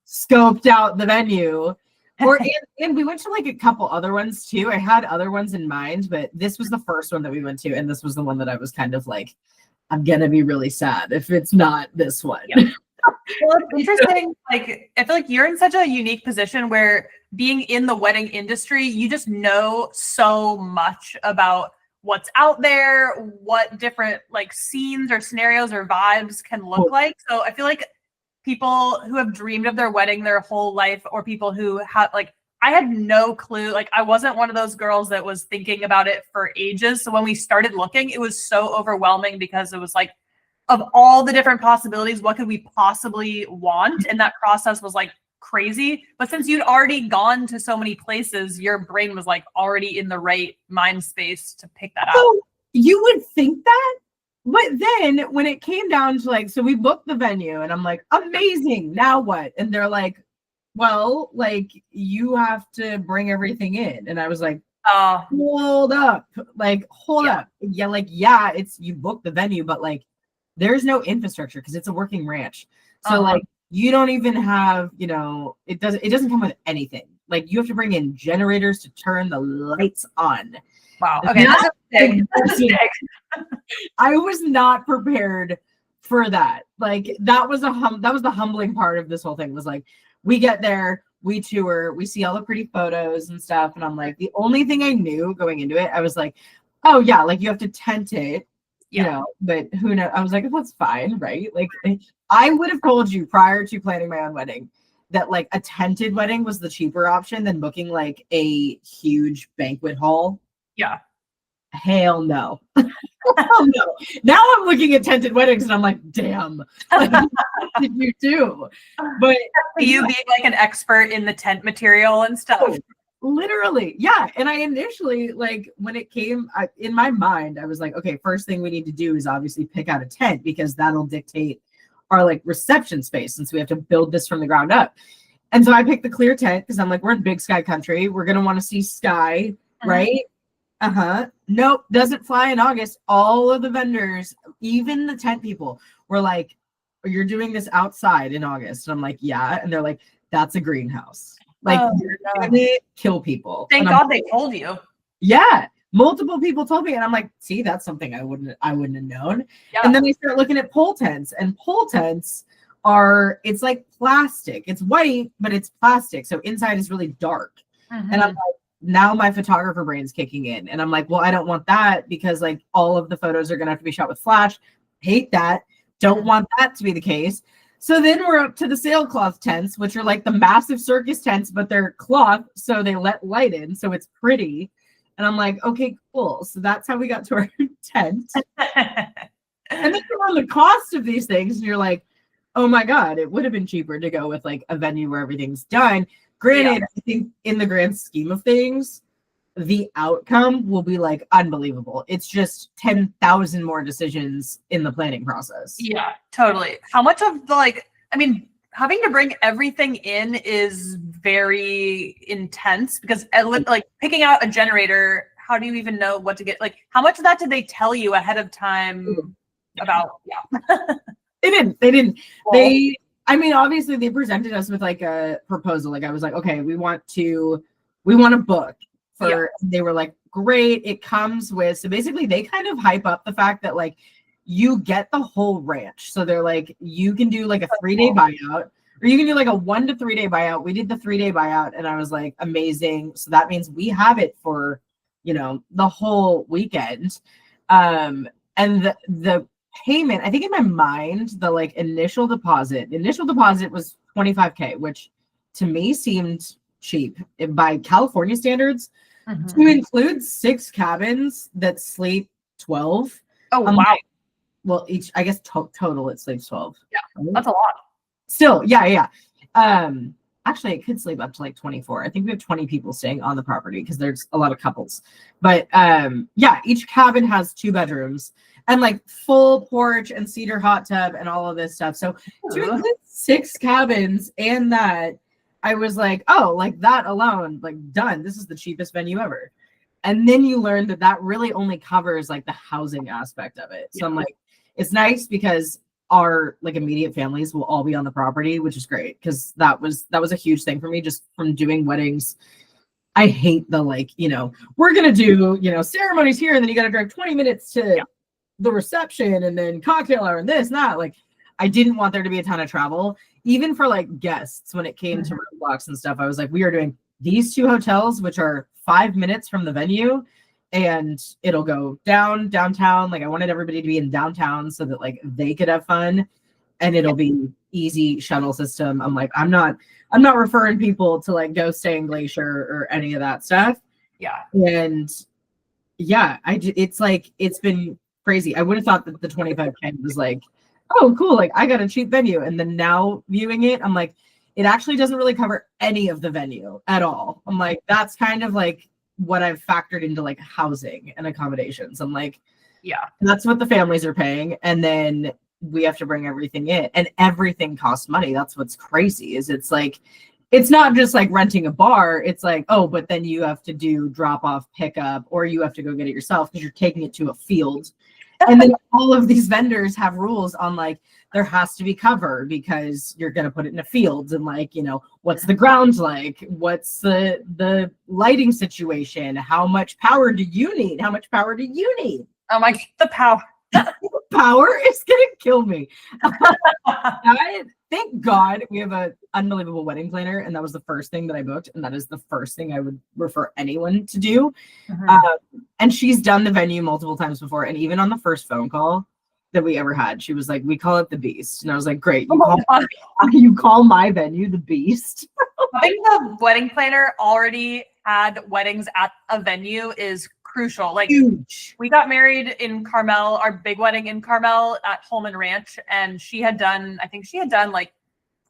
scoped out the venue? And we went to like a couple other ones too. I had other ones in mind, but this was the first one that we went to. And this was the one that I was kind of like, I'm going to be really sad if it's not this one. Yeah. Well, it's interesting. Like, I feel like you're in such a unique position where being in the wedding industry, you just know so much about what's out there, what different like scenes or scenarios or vibes can look like. So I feel like people who have dreamed of their wedding their whole life, or people who have like, I had no clue. Like, I wasn't one of those girls that was thinking about it for ages. So when we started looking, it was so overwhelming because it was like, of all the different possibilities, what could we possibly want? And that process was like crazy. But since you'd already gone to so many places, your brain was like already in the right mind space to pick that out. You would think that, but then when it came down to like, so we booked the venue and I'm like, amazing, now what? And they're like, well, like you have to bring everything in. And I was like, hold up, like, hold up. Yeah, like, yeah, it's, you booked the venue, but like, there's no infrastructure because it's a working ranch. So like, you don't even have, it doesn't come with anything. Like you have to bring in generators to turn the lights on. Wow. Okay. That's big. I was not prepared for that. Like that was the humbling part of this whole thing. Was like, we get there, we tour, we see all the pretty photos and stuff. And I'm like, the only thing I knew going into it, I was like, oh yeah, like you have to tent it. But who knows? I was like, that's fine, right? Like, I would have told you prior to planning my own wedding that like a tented wedding was the cheaper option than booking like a huge banquet hall. Yeah. Hell no. Hell no. Now I'm looking at tented weddings and I'm like, damn, like, what did you do? But you being like an expert in the tent material and stuff. Literally, yeah. And I initially, like, when it came in my mind, I was like, okay, first thing we need to do is obviously pick out a tent because that'll dictate our like reception space since we have to build this from the ground up. And so I picked the clear tent because I'm like, we're in big sky country. We're going to want to see sky, right? Nope, doesn't fly in August. All of the vendors, even the tent people, were like, you're doing this outside in August. And I'm like, yeah. And they're like, that's a greenhouse. Like, you're gonna kill people. Thank God they told you. Yeah, multiple people told me, and I'm like, see, that's something I wouldn't have known. Yeah. And then we start looking at pole tents, and pole tents it's like plastic. It's white, but it's plastic, so inside is really dark. And I'm like, now my photographer brain's kicking in, and I'm like, well, I don't want that because like all of the photos are gonna have to be shot with flash. Hate that. Don't want that to be the case. So then we're up to the sailcloth tents, which are like the massive circus tents, but they're cloth, so they let light in, so it's pretty. And I'm like, okay, cool. So that's how we got to our tent. And then you're on the cost of these things, and you're like, oh my God, it would have been cheaper to go with like a venue where everything's done. Granted, I think in the grand scheme of things, the outcome will be like unbelievable. It's just 10,000 more decisions in the planning process. Yeah, totally. How much of the like, I mean, having to bring everything in is very intense because like picking out a generator, how do you even know what to get? Like, how much of that did they tell you ahead of time about? Yeah. They didn't. Well, I mean, obviously they presented us with like a proposal. Like I was like, okay, we want to book. They were like, great, it comes with, so basically they kind of hype up the fact that like you get the whole ranch. So they're like, you can do like a 3-day buyout, or you can do like a 1 to 3 day buyout. We did the 3-day buyout, and I was like, amazing. So that means we have it for the whole weekend. And the payment, I think in my mind, the like initial deposit was $25K, which to me seemed cheap by California standards. Mhm. To include 6 cabins that sleep 12. Oh, I'm wow. like, well, each, I guess total it sleeps 12. Yeah, Right? that's a lot. Still, yeah. Actually, it could sleep up to like 24. I think we have 20 people staying on the property because there's a lot of couples. But yeah, each cabin has 2 bedrooms and like full porch and cedar hot tub and all of this stuff. So to include 6 cabins and that, I was like, oh, like that alone, like done. This is the cheapest venue ever. And then you learn that that really only covers like the housing aspect of it. So I'm like, it's nice because our like immediate families will all be on the property, which is great because that was a huge thing for me just from doing weddings. I hate the like, we're gonna do, ceremonies here and then you gotta drive 20 minutes to the reception and then cocktail hour and this and that. Like, I didn't want there to be a ton of travel, even for like guests. When it came to room blocks and stuff, I was like, we are doing these 2 hotels, which are 5 minutes from the venue, and it'll go downtown. Like, I wanted everybody to be in downtown so that like they could have fun, and it'll be easy shuttle system. I'm like, I'm not referring people to like go stay in Glacier or any of that stuff. Yeah. And yeah, it's like, it's been crazy. I would have thought that the 25K was like, oh, cool, like I got a cheap venue. And then now viewing it, I'm like, it actually doesn't really cover any of the venue at all. I'm like, that's kind of like what I've factored into like housing and accommodations. I'm like, yeah, that's what the families are paying. And then we have to bring everything in, and everything costs money. That's what's crazy is it's like, it's not just like renting a bar. It's like, oh, but then you have to do drop off, pickup, or you have to go get it yourself because you're taking it to a field. And then all of these vendors have rules on like, there has to be cover because you're going to put it in a field, and like, what's the ground like? What's the lighting situation? How much power do you need? How much power do you need? Oh my, the power. Power is going to kill me. Thank God we have an unbelievable wedding planner, and that was the first thing that I booked, and that is the first thing I would refer anyone to do. And she's done the venue multiple times before, and even on the first phone call that we ever had, she was like, we call it the Beast. And I was like, great, you call my venue the Beast? I think the wedding planner already had weddings at a venue is crucial. Like, huge. We got married in Carmel, our big wedding in Carmel at Holman Ranch, and I think she had done like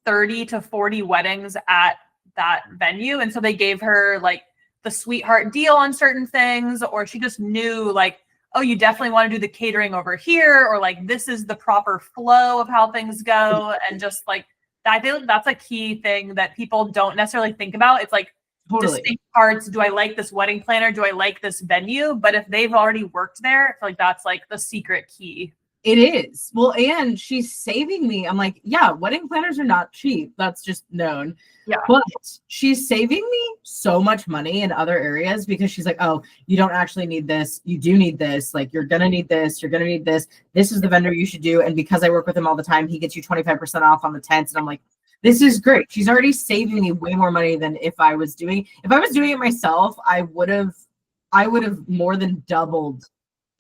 30 to 40 weddings at that venue. And so they gave her like the sweetheart deal on certain things, or she just knew like, oh, you definitely want to do the catering over here, or like this is the proper flow of how things go. And just like that, I think that's a key thing that people don't necessarily think about. It's like distinct parts. Do I like this wedding planner? Do I like this venue? But if they've already worked there, I feel like that's like the secret key. It is. Well, and she's saving me. I'm like, yeah, wedding planners are not cheap. That's just known. Yeah. But she's saving me so much money in other areas because she's like, oh, you don't actually need this. You do need this. Like, you're going to need this. You're going to need this. This is the vendor you should do. And because I work with him all the time, he gets you 25% off on the tents. And I'm like, this is great. She's already saving me way more money than if I was doing it myself. I would have more than doubled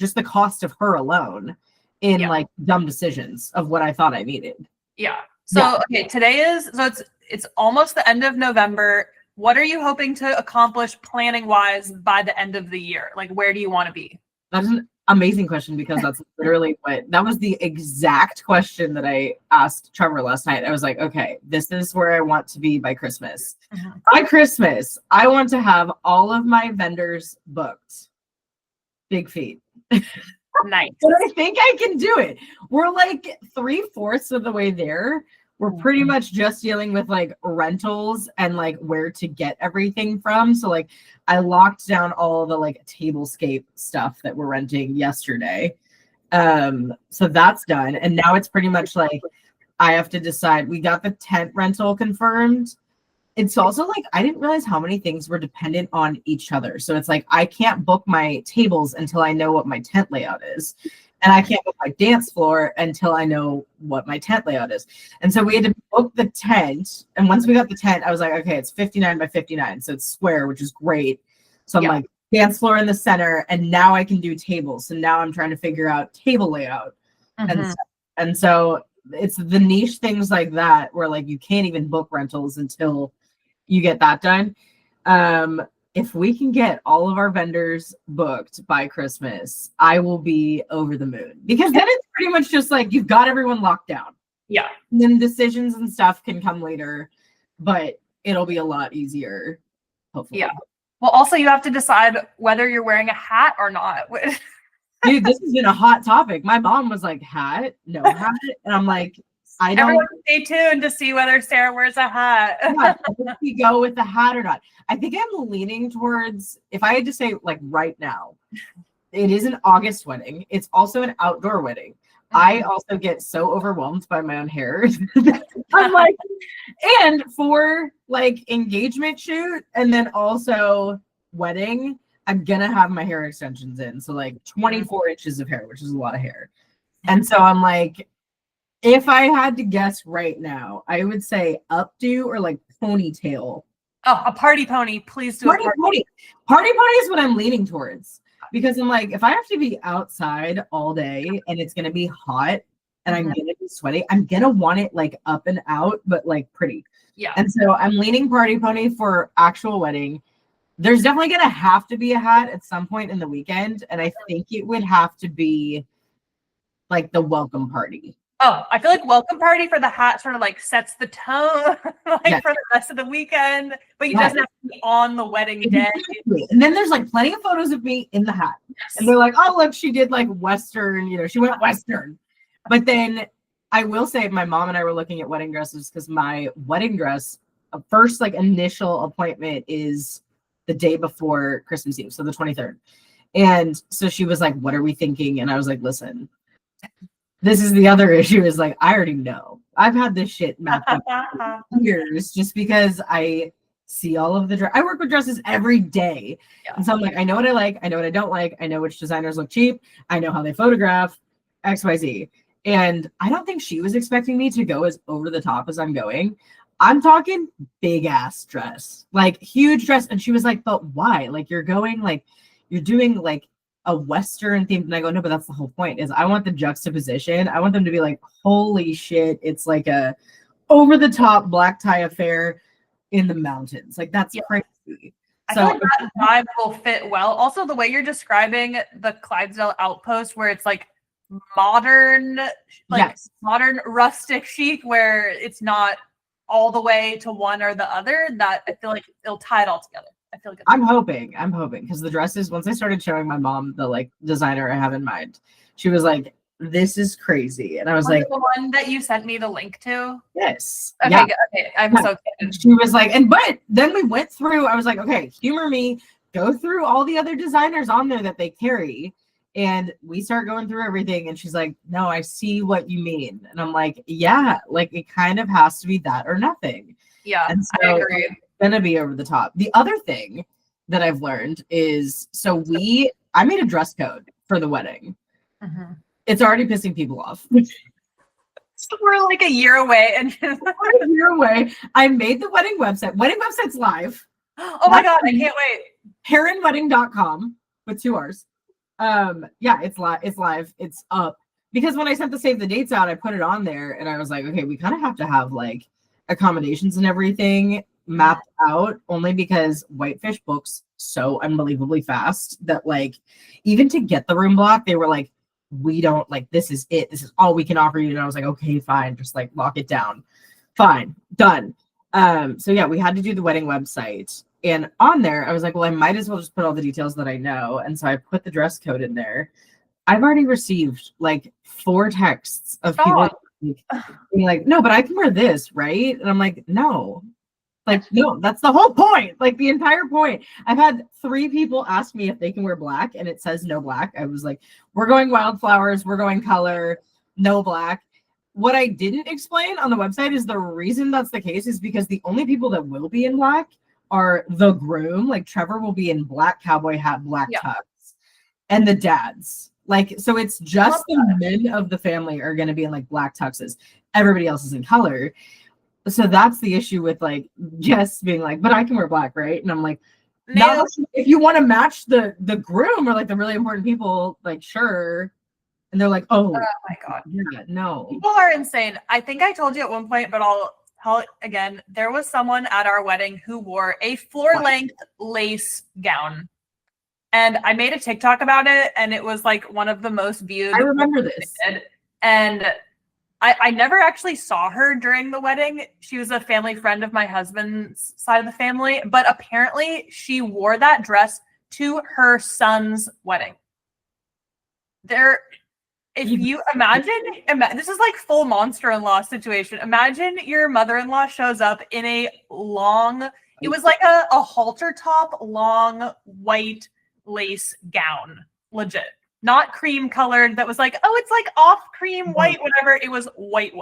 just the cost of her alone in like dumb decisions of what I thought I needed. Yeah. So, okay, it's almost the end of November. What are you hoping to accomplish planning wise by the end of the year? Like, where do you want to be? That's an amazing question because that's literally that was the exact question that I asked Trevor last night. I was like, okay, this is where I want to be by Christmas. By Christmas, I want to have all of my vendors booked. Big feet. Nice. But I think I can do it. We're like 3/4 of the way there. We're pretty much just dealing with like rentals and like where to get everything from. So like I locked down all the like tablescape stuff that we're renting yesterday. So that's done. And now it's pretty much like I have to decide. We got the tent rental confirmed. It's also like I didn't realize how many things were dependent on each other. So it's like I can't book my tables until I know what my tent layout is. And I can't book my dance floor until I know what my tent layout is. And so we had to book the tent. And once we got the tent, I was like, okay, it's 59 by 59. So it's square, which is great. So I'm like, dance floor in the center. And now I can do tables. So now I'm trying to figure out table layout and stuff. And so it's the niche things like that where like you can't even book rentals until you get that done. If we can get all of our vendors booked by Christmas, I will be over the moon, because then it's pretty much just like you've got everyone locked down. Yeah. And then decisions and stuff can come later, but it'll be a lot easier, hopefully. Yeah. Well, also you have to decide whether you're wearing a hat or not. Dude, this has been a hot topic. My mom was like, hat? No hat? And I'm like, I don't. Everyone stay tuned to see whether Sarah wears a hat. Yeah, if we go with the hat or not. I think I'm leaning towards, if I had to say like right now, it is an August wedding. It's also an outdoor wedding. I also get so overwhelmed by my own hair. I'm like, and for like engagement shoot and then also wedding, I'm gonna have my hair extensions in. So like 24 inches of hair, which is a lot of hair. And so I'm like, if I had to guess right now, I would say updo or like ponytail. Oh, a party pony. Please do Party a party pony. Party pony is what I'm leaning towards. Because I'm like, if I have to be outside all day and it's going to be hot and I'm going to be sweaty, I'm going to want it like up and out, but like pretty. Yeah. And so I'm leaning party pony for actual wedding. There's definitely going to have to be a hat at some point in the weekend. And I think it would have to be like the welcome party. Oh, I feel like welcome party for the hat sort of like sets the tone like for the rest of the weekend, but you doesn't have to be on the wedding day. Exactly. And then there's like plenty of photos of me in the hat. Yes. And they're like, oh, look, she did like Western, you know, she went Western. But then I will say my mom and I were looking at wedding dresses because my wedding dress, first like initial appointment is the day before Christmas Eve, so the 23rd. And so she was like, what are we thinking? And I was like, listen, this is the other issue is like, I already know. I've had this shit mapped up for years just because I see all of the I work with dresses every day. Yeah. And so I'm like, I know what I like. I know what I don't like. I know which designers look cheap. I know how they photograph XYZ. And I don't think she was expecting me to go as over the top as I'm going. I'm talking big ass dress, like huge dress. And she was like, but why? Like you're going, like you're doing like a Western theme. And I go, no, but that's the whole point is I want the juxtaposition. I want them to be like, holy shit. It's like a over the top black tie affair in the mountains. Like that's crazy. I feel like that vibe will fit well. Also the way you're describing the Clydesdale outpost where it's like modern, like modern rustic chic where it's not all the way to one or the other, that I feel like it'll tie it all together. I feel like I'm hoping because the dresses, once I started showing my mom the like designer I have in mind, she was like, this is crazy. And I was like, the one that you sent me the link to? Yes. Okay, yeah. Okay. I'm so excited. She was like, but then we went through, I was like, okay, humor me, go through all the other designers on there that they carry. And we start going through everything. And she's like, no, I see what you mean. And I'm like, yeah, like it kind of has to be that or nothing. Yeah, and so I agree. It's gonna be over the top. The other thing that I've learned is, I made a dress code for the wedding. Mm-hmm. It's already pissing people off. So we're like a year away. And a year away. I made the wedding website. Wedding website's live. Oh my God, I can't wait. Heronwedding.com with 2 R's. It's live. It's up. Because when I sent the save the dates out, I put it on there and I was like, okay, we kind of have to have like accommodations and everything mapped out, only because Whitefish books so unbelievably fast that like even to get the room block, they were like, we don't like, this is it. This is all we can offer you. And I was like, okay, fine. Just like lock it down. Fine. Done. So yeah, we had to do the wedding website. And on there, I was like, well, I might as well just put all the details that I know. And so I put the dress code in there. I've already received like 4 texts of people being like, no, but I can wear this, right? And I'm like, no. Like, no, that's the whole point. Like the entire point. I've had 3 people ask me if they can wear black and it says no black. I was like, we're going wildflowers. We're going color, no black. What I didn't explain on the website is the reason that's the case is because the only people that will be in black are the groom. Like Trevor will be in black cowboy hat, black tux, and the dads. Like, so it's just the men of the family are going to be in like black tuxes. Everybody else is in color. So that's the issue with like Jess being like, but I can wear black, right? And I'm like, no, if you want to match the groom or like the really important people, like sure. And they're like, oh my God. Yeah, no. People are insane. I think I told you at one point, but I'll again, there was someone at our wedding who wore a floor-length lace gown. And I made a TikTok about it, and it was like one of the most viewed. I remember this. And I never actually saw her during the wedding. She was a family friend of my husband's side of the family, but apparently she wore that dress to her son's wedding. If you imagine, this is like full monster-in-law situation. Imagine your mother-in-law shows up in a long, it was like a halter top, long white lace gown, legit. Not cream colored, that was like, oh, it's like off cream white, whatever. It was white.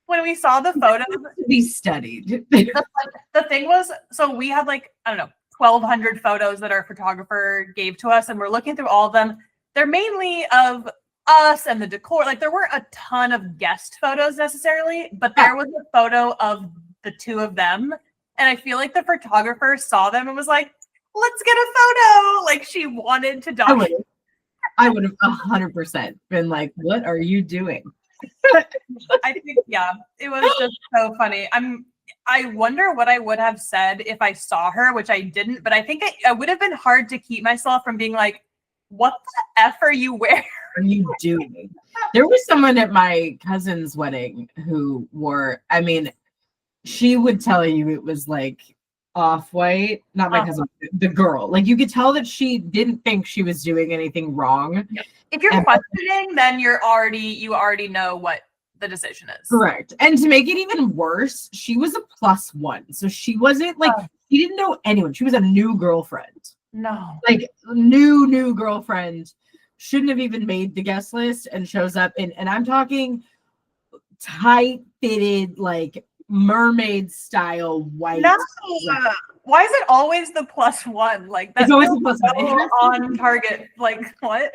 When we saw the photos, we studied. The thing was, so we had like, I don't know, 1,200 photos that our photographer gave to us, and we're looking through all of them. They're mainly of us and the decor. Like, there weren't a ton of guest photos necessarily, but there was a photo of the two of them. And I feel like the photographer saw them and was like, let's get a photo. Like, she wanted to document. I would have 100% been like, what are you doing? I think, yeah, it was just so funny. I wonder what I would have said if I saw her, which I didn't, but I think I would have been hard to keep myself from being like, what the F are you wearing? What are you doing? There was someone at my cousin's wedding who wore, I mean, she would tell you it was like off-white, not my cousin, the girl. Like, you could tell that she didn't think she was doing anything wrong. If you're questioning, then you already know what the decision is. Correct. And to make it even worse, she was a +1. So she wasn't like, she didn't know anyone. She was a new girlfriend. No. Like, new girlfriend, shouldn't have even made the guest list, and shows up in, and I'm talking tight-fitted, like mermaid style white. No. Why is it always the +1? Like, that's always the +1 on target. Like, what?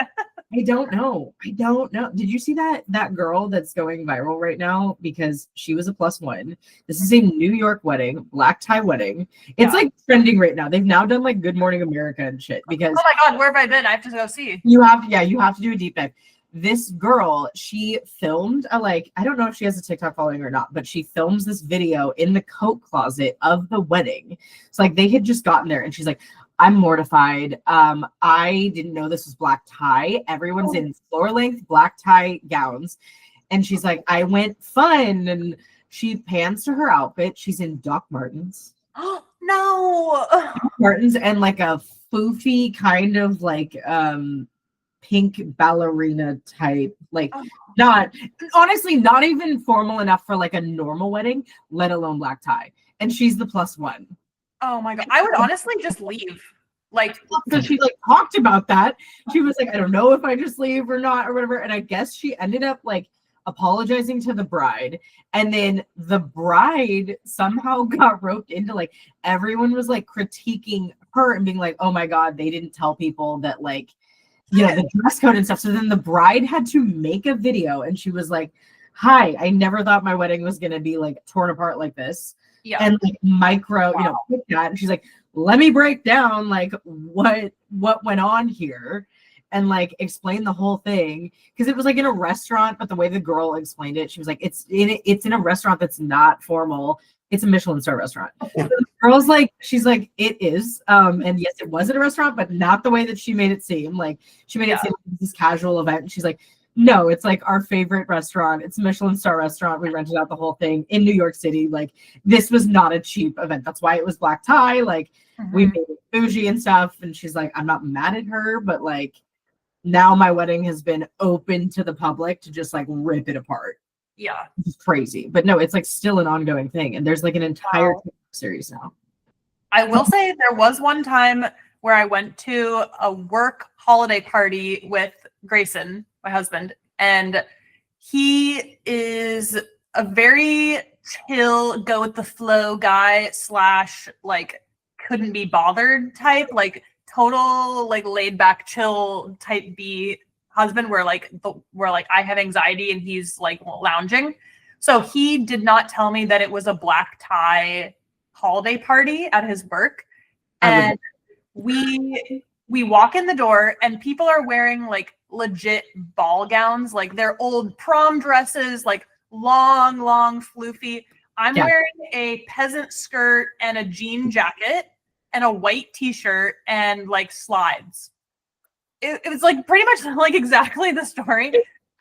I don't know. Did you see that girl that's going viral right now because she was a +1? This is a New York wedding, black tie wedding. It's like trending right now. They've now done like Good Morning America and shit because, oh my God, where have I been? I have to go see. You have to do a deep dive. This girl, she filmed I don't know if she has a TikTok following or not, but she films this video in the coat closet of the wedding. It's like they had just gotten there, and she's like, I'm mortified. I didn't know this was black tie. Everyone's in floor length black tie gowns. And she's like, I went fun. And she pans to her outfit. She's in Doc Martens. Oh, no. Doc Martens and like a foofy kind of like pink ballerina type, like not even formal enough for like a normal wedding, let alone black tie. And she's the +1. Oh my God. I would honestly just leave. Like, so she like talked about that. She was like, I don't know if I just leave or not or whatever. And I guess she ended up like apologizing to the bride. And then the bride somehow got roped into like, everyone was like critiquing her and being like, oh my God, they didn't tell people that like, you know, the dress code and stuff. So then the bride had to make a video, and she was like, hi, I never thought my wedding was going to be like torn apart like this. Yeah. And like micro, you know, put that. And she's like, let me break down like what went on here and like explain the whole thing. Cause it was like in a restaurant, but the way the girl explained it, she was like, it's in a restaurant that's not formal. It's a Michelin star restaurant. So the girl's like, she's like, it is. And yes, it was at a restaurant, but not the way that she made it seem. Like, she made it seem like this casual event. And she's like, no, it's like our favorite restaurant. It's a Michelin star restaurant. We rented out the whole thing in New York City. Like, this was not a cheap event. That's why it was black tie. Like, we made it bougie and stuff. And she's like, I'm not mad at her, but like, now my wedding has been open to the public to just like rip it apart. Yeah. It's crazy. But no, it's like still an ongoing thing. And there's like an entire series now. I will say there was one time where I went to a work holiday party with Grayson, my husband, and he is a very chill, go with the flow guy / like couldn't be bothered type, like total like laid back chill type B husband where I have anxiety and he's like lounging. So he did not tell me that it was a black tie holiday party at his work. And we walk in the door and people are wearing like legit ball gowns, like their old prom dresses, like long floofy. I'm wearing a peasant skirt and a jean jacket and a white t-shirt and like slides. It was like pretty much like exactly the story.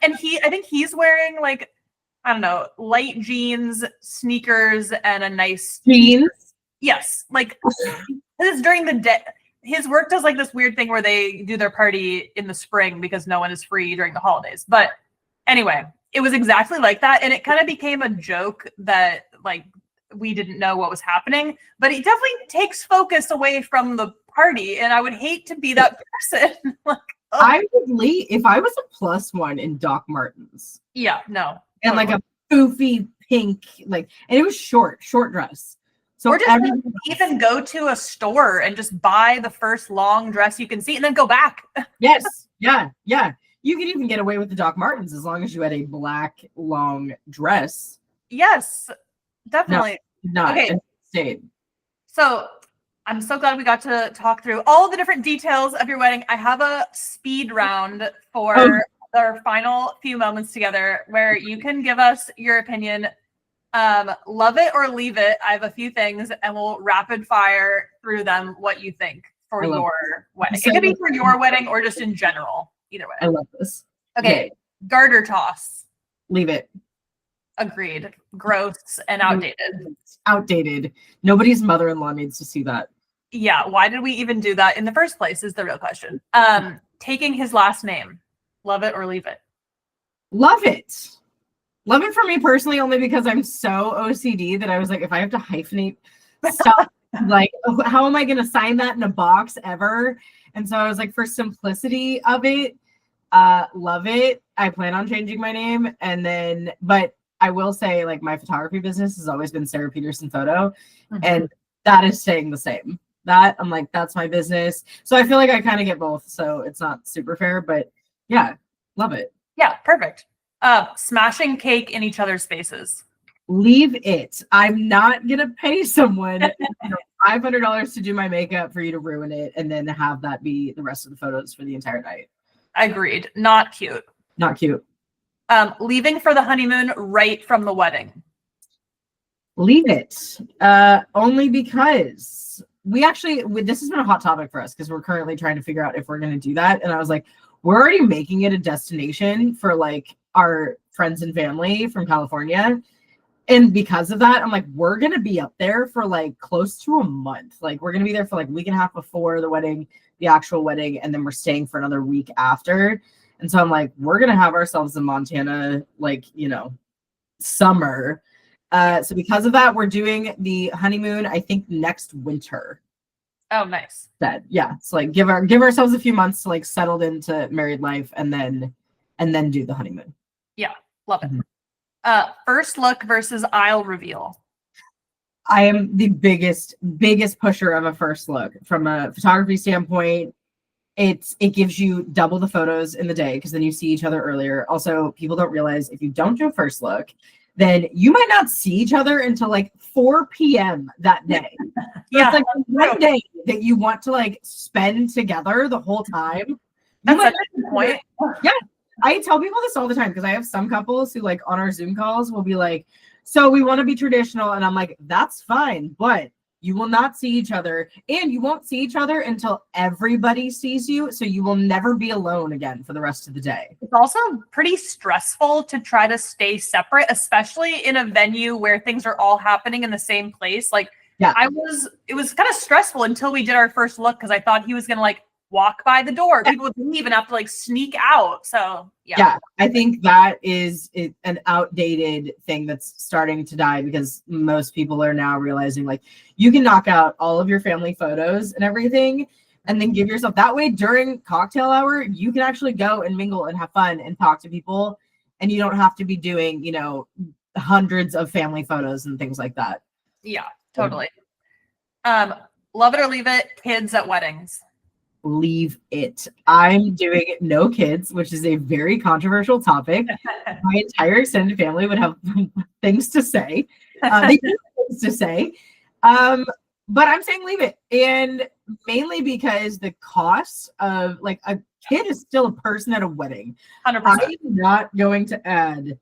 And I think he's wearing like, I don't know, light jeans, sneakers, and a nice jeans. Yes, like this is during the day. His work does like this weird thing where they do their party in the spring because no one is free during the holidays. But anyway, it was exactly like that, and it kind of became a joke that like we didn't know what was happening. But it definitely takes focus away from the party, and I would hate to be that person. Like, I would leave if I was a +1 in Doc Martens. Yeah, no, and like a poofy pink, like, and it was short dress. So or just even go to a store and just buy the first long dress you can see and then go back. Yes. Yeah. You could even get away with the Doc Martens as long as you had a black long dress. Yes, definitely. No, not. Okay. Stayed. So I'm so glad we got to talk through all the different details of your wedding. I have a speed round for our final few moments together where you can give us your opinion. Love it or leave it. I have a few things and we'll rapid fire through them what you think for your wedding. It could be for your wedding or just in general. Either way. I love this. Okay. Garter toss. Leave it. Agreed. Gross and outdated. Outdated. Nobody's mother-in-law needs to see that. Yeah. Why did we even do that in the first place is the real question. Taking his last name. Love it or leave it. Love it. Love it for me personally, only because I'm so OCD that I was like, if I have to hyphenate stuff, like, how am I going to sign that in a box ever? And so I was like, for simplicity of it, love it. I plan on changing my name. And then, but I will say, like, my photography business has always been Sarah Peterson Photo. Mm-hmm. And that is staying the same. That I'm like, that's my business. So I feel like I kind of get both. So it's not super fair, but yeah, love it. Yeah, perfect. Smashing cake in each other's faces. Leave it. I'm not gonna pay someone $500 to do my makeup for you to ruin it and then have that be the rest of the photos for the entire night. Agreed. Not cute. Not cute. Leaving for the honeymoon right from the wedding. Leave it. Only because this has been a hot topic for us because we're currently trying to figure out if we're gonna do that. And I was like, we're already making it a destination for like our friends and family from California. And because of that, I'm like, we're going to be up there for like close to a month. Like we're going to be there for like a week and a half before the wedding, the actual wedding. And then we're staying for another week after. And so I'm like, we're going to have ourselves in Montana, like, summer. So because of that, we're doing the honeymoon, I think next winter. Oh, nice. Yeah. So like give ourselves a few months to like settled into married life and then do the honeymoon. Yeah. Love it. Mm-hmm. First look versus aisle reveal. I am the biggest pusher of a first look from a photography standpoint. It gives you double the photos in the day because then you see each other earlier. Also, people don't realize if you don't do a first look, then you might not see each other until like 4 p.m. that day. Yeah. It's like one day that you want to like spend together the whole time. That's such a good point. Yeah. I tell people this all the time because I have some couples who like on our Zoom calls will be like, so we want to be traditional. And I'm like, that's fine, but you will not see each other and you won't see each other until everybody sees you. So you will never be alone again for the rest of the day. It's also pretty stressful to try to stay separate, especially in a venue where things are all happening in the same place. Like it was kind of stressful until we did our first look because I thought he was going to like walk by the door. People would leave and have to like sneak out. So yeah, I think that is an outdated thing that's starting to die because most people are now realizing like you can knock out all of your family photos and everything and then give yourself that way during cocktail hour. You can actually go and mingle and have fun and talk to people and you don't have to be doing, hundreds of family photos and things like that. Yeah, totally. Love it or leave it. Kids at weddings. Leave it. I'm doing no kids, which is a very controversial topic. My entire extended family would have things to say. They have things to say. But I'm saying leave it. And mainly because the cost of like a kid is still a person at a wedding. 100%. I'm not going to add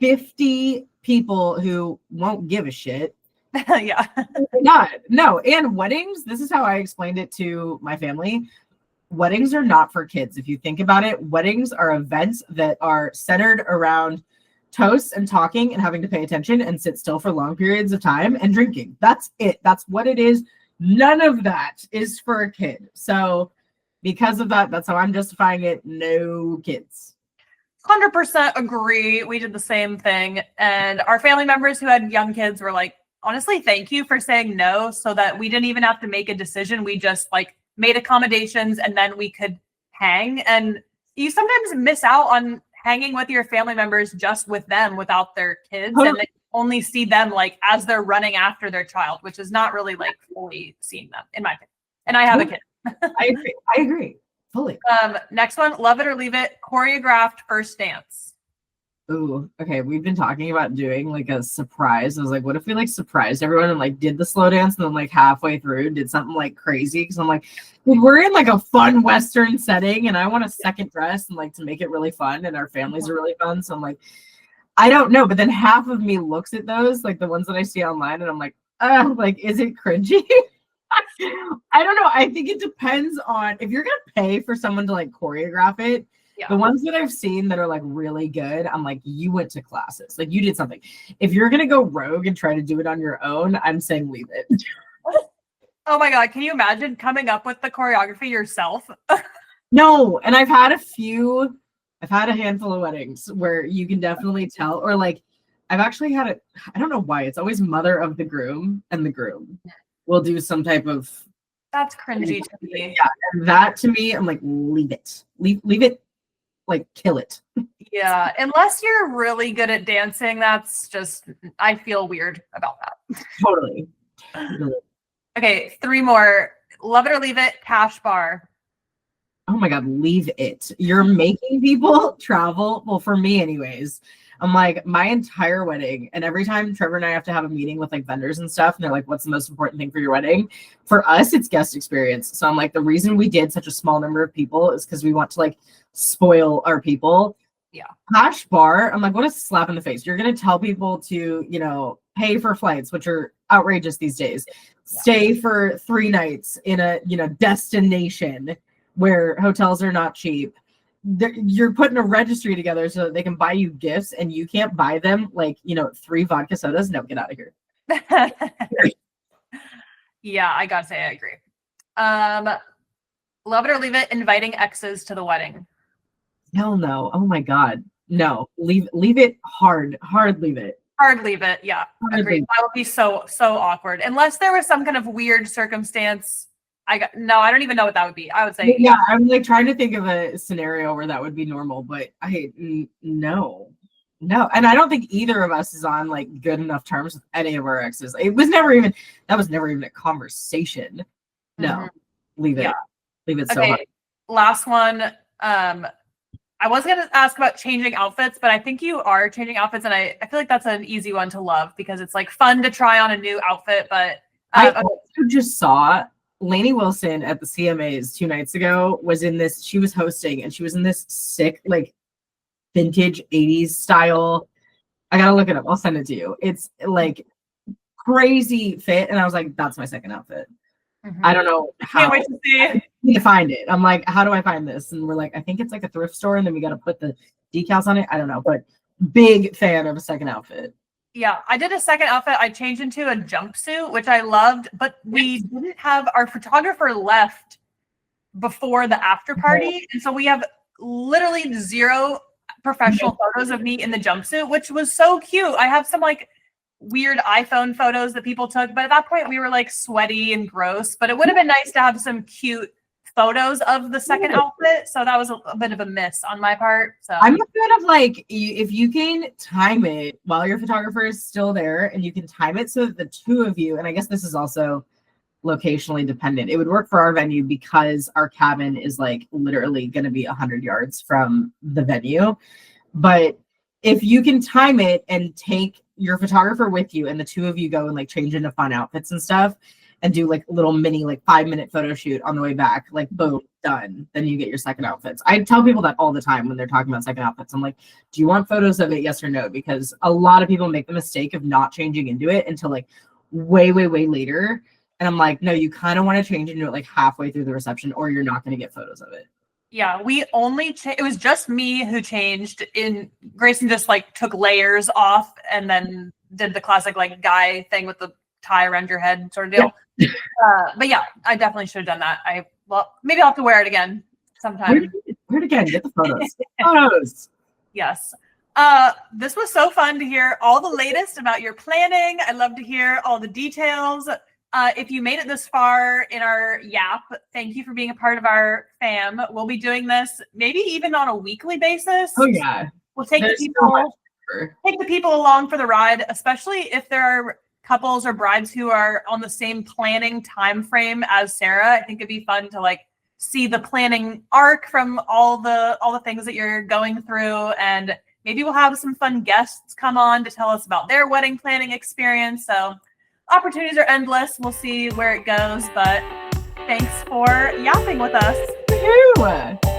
$50 people who won't give a shit. Yeah. Not, no. And weddings, this is how I explained it to my family. Weddings are not for kids. If you think about it, weddings are events that are centered around toasts and talking and having to pay attention and sit still for long periods of time and drinking. That's it. That's what it is. None of that is for a kid. So because of that, that's how I'm justifying it. No kids. 100% agree. We did the same thing. And our family members who had young kids were like, honestly, thank you for saying no, so that we didn't even have to make a decision. We just like made accommodations and then we could hang. And you sometimes miss out on hanging with your family members just with them without their kids. And they only see them like as they're running after their child, which is not really like fully seeing them, in my opinion. And I have a kid. I agree. Fully. Next one, love it or leave it, choreographed first dance. Ooh, okay. We've been talking about doing like a surprise. I was like, what if we like surprised everyone and like did the slow dance and then like halfway through did something like crazy? Because I'm like, we're in like a fun Western setting and I want a second dress and like to make it really fun and our families are really fun. So I'm like, I don't know. But then half of me looks at those, like the ones that I see online, and I'm like, is it cringy? I don't know. I think it depends on if you're gonna pay for someone to like choreograph it. Yeah. The ones that I've seen that are like really good, I'm like, you went to classes, like you did something. If you're gonna go rogue and try to do it on your own, I'm saying leave it. Oh my God, can you imagine coming up with the choreography yourself? No, and I've had a handful of weddings where you can definitely tell, or like I've actually had it, I don't know why, it's always mother of the groom and the groom will do some type of. That's cringy to me. Yeah, and that to me, I'm like, leave it. Leave it. Like kill it. Yeah, unless you're really good at dancing, that's just, I feel weird about that. Totally. Okay, 3 more. Love it or leave it, cash bar. Oh my God, leave it. You're making people travel. Well, for me anyways, I'm like, my entire wedding, and every time Trevor and I have to have a meeting with like vendors and stuff, and they're like, what's the most important thing for your wedding? For us, it's guest experience. So I'm like, the reason we did such a small number of people is because we want to like spoil our people. Yeah. Cash bar, I'm like, what a slap in the face. You're going to tell people to, pay for flights, which are outrageous these days. Yeah. Stay for 3 nights in a, destination where hotels are not cheap. You're putting a registry together so that they can buy you gifts and you can't buy them like, 3 vodka sodas. No, get out of here. Yeah, I gotta say I agree. Love it or leave it, inviting exes to the wedding. Hell no. Oh my God. No. Leave it hard. Leave it. Hard leave it. Yeah. Agreed. That would be so awkward. Unless there was some kind of weird circumstance. I don't even know what that would be. I would say yeah. I'm like trying to think of a scenario where that would be normal, but no. And I don't think either of us is on like good enough terms with any of our exes. That was never even a conversation. No. Mm-hmm. Leave it. Yeah. Leave it so hard. Last one. I was going to ask about changing outfits, but I think you are changing outfits, and I feel like that's an easy one to love because it's like fun to try on a new outfit. But I also just saw Lainey Wilson at the CMAs 2 nights ago she was hosting, and she was in this sick, like vintage 80s style. I got to look it up. I'll send it to you. It's like crazy fit. And I was like, that's my second outfit. Mm-hmm. I don't know how. Can't wait to see it. To find it. I'm like, how do I find this? And we're like, I think it's like a thrift store, and then we got to put the decals on it. I don't know, but big fan of a second outfit. Yeah, I did a second outfit. I changed into a jumpsuit, which I loved, but we didn't have our photographer left before the after party. And so we have literally 0 professional photos of me in the jumpsuit, which was so cute. I have some like weird iPhone photos that people took, but at that point we were like sweaty and gross, but it would have been nice to have some cute photos of the second outfit. So that was a bit of a miss on my part. So I'm a fan of like, if you can time it while your photographer is still there and you can time it so that the 2 of you, and I guess this is also locationally dependent. It would work for our venue because our cabin is like literally going to be 100 yards from the venue. But if you can time it and take your photographer with you and the 2 of you go and like change into fun outfits and stuff, and do like a little mini like 5-minute photo shoot on the way back. Like boom, done. Then you get your second outfits. I tell people that all the time when they're talking about second outfits. I'm like, do you want photos of it? Yes or no? Because a lot of people make the mistake of not changing into it until like way later. And I'm like, no, you kind of want to change into it like halfway through the reception, or you're not going to get photos of it. Yeah, we only it was just me who changed. In Grayson just like took layers off and then did the classic like guy thing with the tie around your head sort of deal. Yeah. But yeah, I definitely should have done that. Maybe I'll have to wear it again sometime. Wear it again. Get the photos. Photos. Yes. This was so fun to hear all the latest about your planning. I love to hear all the details. If you made it this far in our Yap, thank you for being a part of our fam. We'll be doing this maybe even on a weekly basis. Oh yeah. We'll take the people along for the ride, especially if there are couples or brides who are on the same planning time frame as Sarah. I think it'd be fun to like see the planning arc from all the things that you're going through, and maybe we'll have some fun guests come on to tell us about their wedding planning experience. So opportunities are endless. We'll see where it goes, but thanks for yapping with us. Woo-hoo!